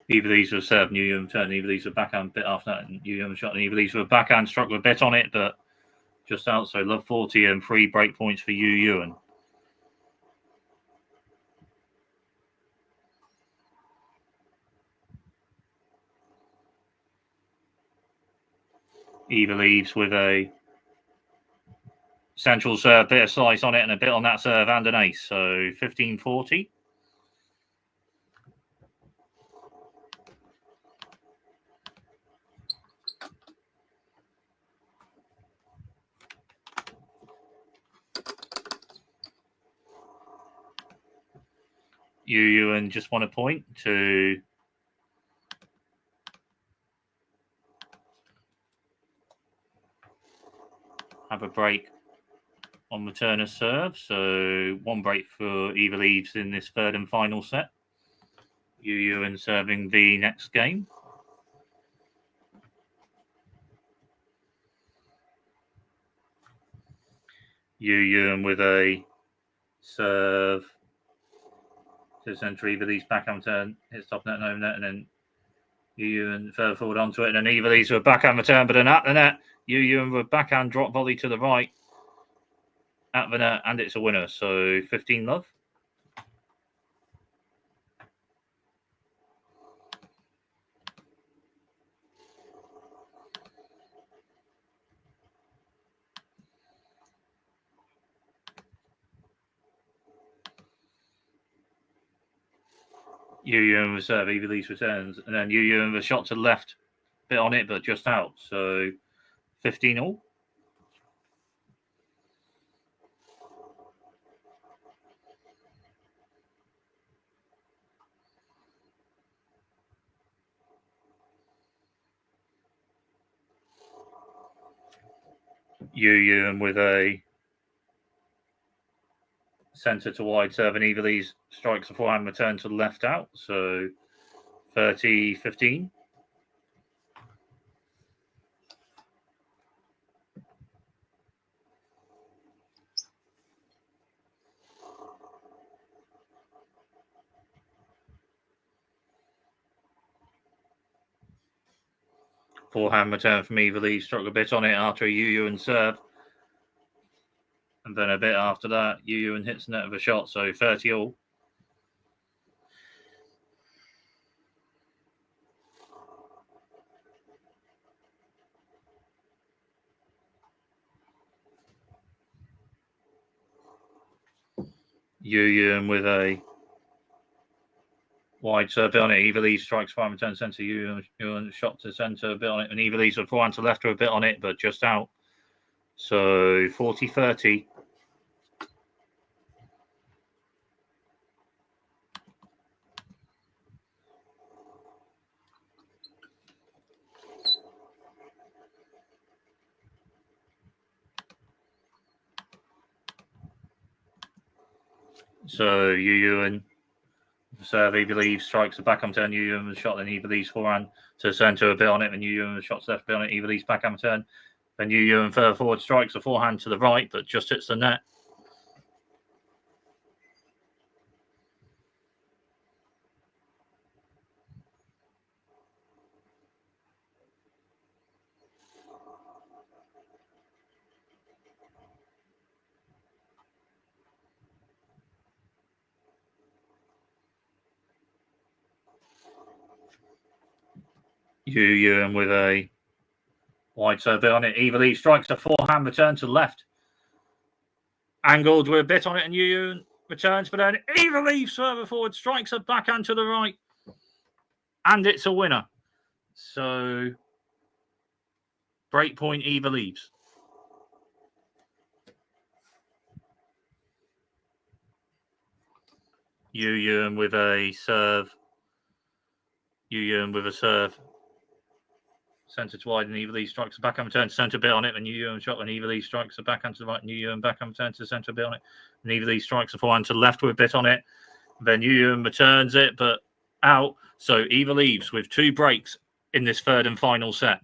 Eva Lys with a serve, Yue Yuan turn. Eva Lys with a backhand bit after that, and Yue Yuan shot, and Eva Lys with a backhand struck with a bit on it, but just out. So love 40 and 3 break points for Yue Yuan. Eva Lys with a central serve, bit of slice on it, and a bit on that serve, and an ace. So 15-40. Yue Yuan just won a point to have a break on returner's serve. So 1 break for Eva Lys in this third and final set. Yue Yuan serving the next game. Yue Yuan with a serve to center. Eva Lys backhand turn, hits top net and home net, and then Yue Yuan further forward onto it, and then Eva Lys with a backhand return, but then at the net, Yue Yuan with a backhand drop volley to the right at the net, and it's a winner. So 15 love. Yue Yuan with serve, Eva Lys returns, and then Yue Yuan with a shot to the left, bit on it, but just out. So 15 all. Yue Yuan with a centre to wide serve, and Eva Lys strikes a forehand return to the left out. So 30-15. Forehand return from Eva Lys, struck a bit on it after a Yue Yuan serve. And then a bit after that, Yue Yuan hits the net of a shot, so 30 all. Yue Yuan with a wide serve, bit on it. Eva Lys strikes forehand return centre. Yue Yuan shot to centre, a bit on it. And Eva Lys with forehand to left, a bit on it, but just out. So 40-30. So Yue Yuan serve, Eva Lys strikes the backhand turn. Yue Yuan with a shot, then Eva Lys forehand to centre, a bit on it, and Yue Yuan with shots left, bit on it. Eva Lys backhand turn. Then Yue Yuan further forward strikes a forehand to the right, but just hits the net. Yue Yuan with a wide serve, bit on it. Eva Lys strikes a forehand return to the left. Angled with a bit on it, and Yue Yuan returns, but then Eva Lys further forward, strikes a backhand to the right, and it's a winner. So, break point, Eva Lys. Yue Yuan with a serve. Yue Yuan with a serve. Centre to wide, and Eva Lys strikes a backhand return to centre, bit on it, and Yue Yuan shot, and Eva Lys strikes a backhand to the right, and Yue Yuan backhand return to the centre, bit on it, and Eva Lys strikes a forehand to the left with a bit on it. Then Yue Yuan returns it, but out. So Eva Lys with 2 breaks in this third and final set.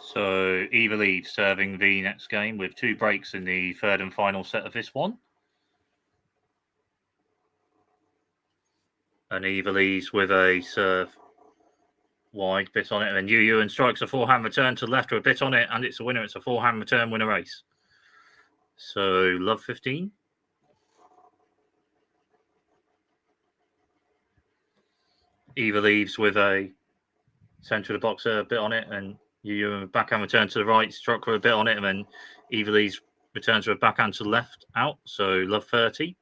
So Eva Lys serving the next game with 2 breaks in the third and final set of this one. And Eva Lys with a serve wide, bit on it, and Yue Yuan strikes a forehand return to the left with a bit on it, and it's a winner. It's a forehand return winner ace. So love 15. Eva Lys with a centre of the box, a bit on it, and Yue Yuan backhand return to the right, struck with a bit on it, and then Eva Lys returns with a backhand to the left, out. So love 30.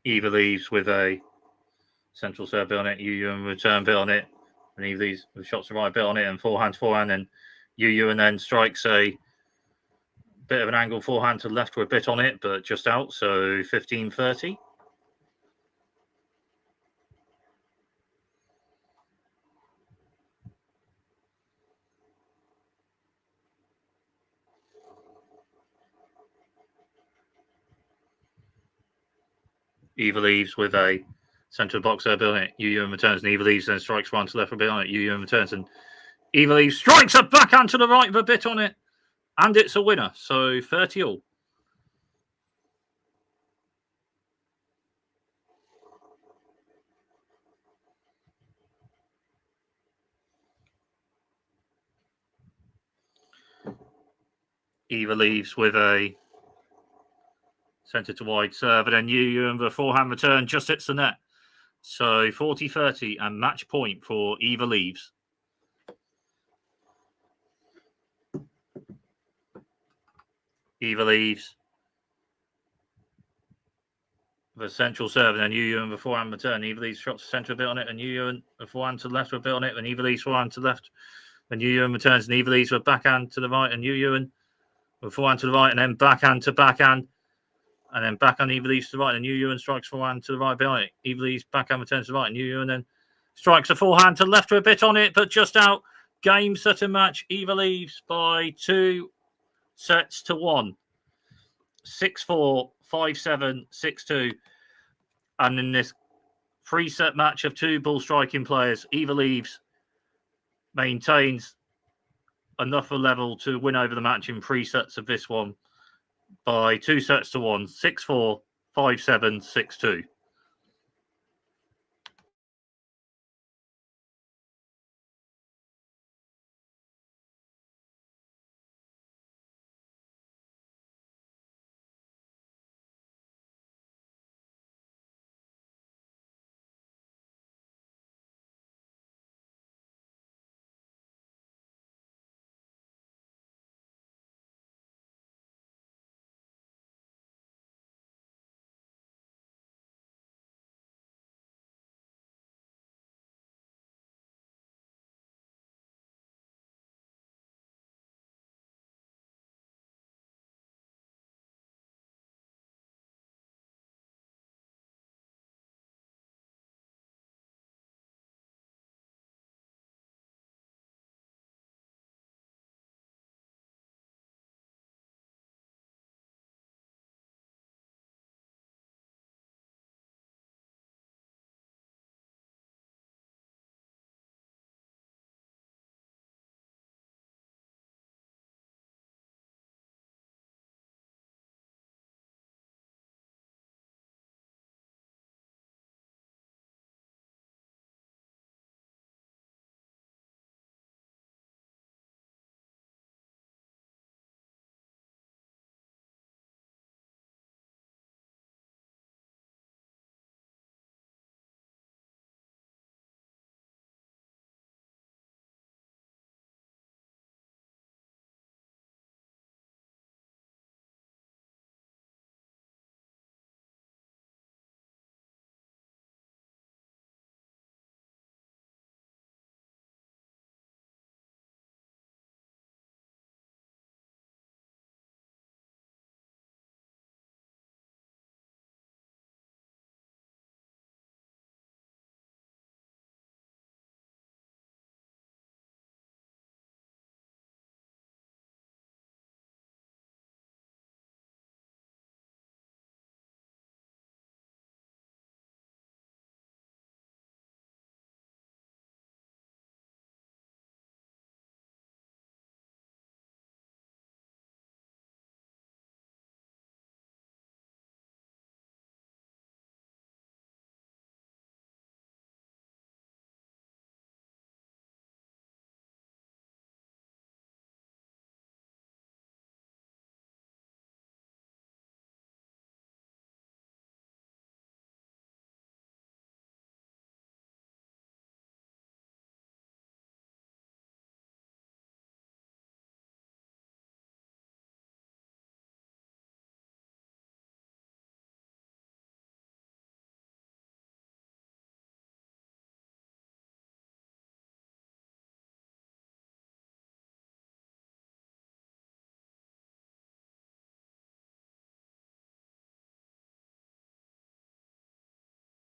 Eva Lys with a central serve bit on it, Yue Yuan return bit on it, and Eva Lys with shots to right bit on it, and forehand, and Yue Yuan then strikes a bit of an angle forehand to the left with a bit on it, but just out. So 15-30. Eva Lys with a centre box there, bit on it. Yue Yuan returns, and Eva Lys then strikes one to the left with a bit on it. Yue Yuan returns, and Eva Lys strikes a backhand to the right with a bit on it, and it's a winner. So 30 all. Eva Lys with a centre to wide serve, and then Yue Yuan with a forehand return just hits the net. So 40-30 and match point for Eva Lys. Eva Lys the central serve, and then Yue Yuan with a forehand return. Eva Lys shots the centre a bit on it, and Yue Yuan a forehand to the left with a bit on it, and Eva Lys forehand to the left, and Yue Yuan returns, and Eva Lys with a backhand to the right, and Yue Yuan with a forehand to the right, and then backhand to backhand, and then backhand Eva Lys to the right, and Yue Yuan strikes forehand to the right behind it. Eva Lys backhand returns to the right, and Yue Yuan then strikes a forehand to the left with a bit on it, but just out. Game, set and match. Eva Lys by 2 sets to 1. 6-4, 5-7, 6-2. And in this 3-set match of 2 ball striking players, Eva Lys maintains enough of a level to win over the match in 3 sets of this one by 2 sets to 1. 6-4, 5-7, 6-2.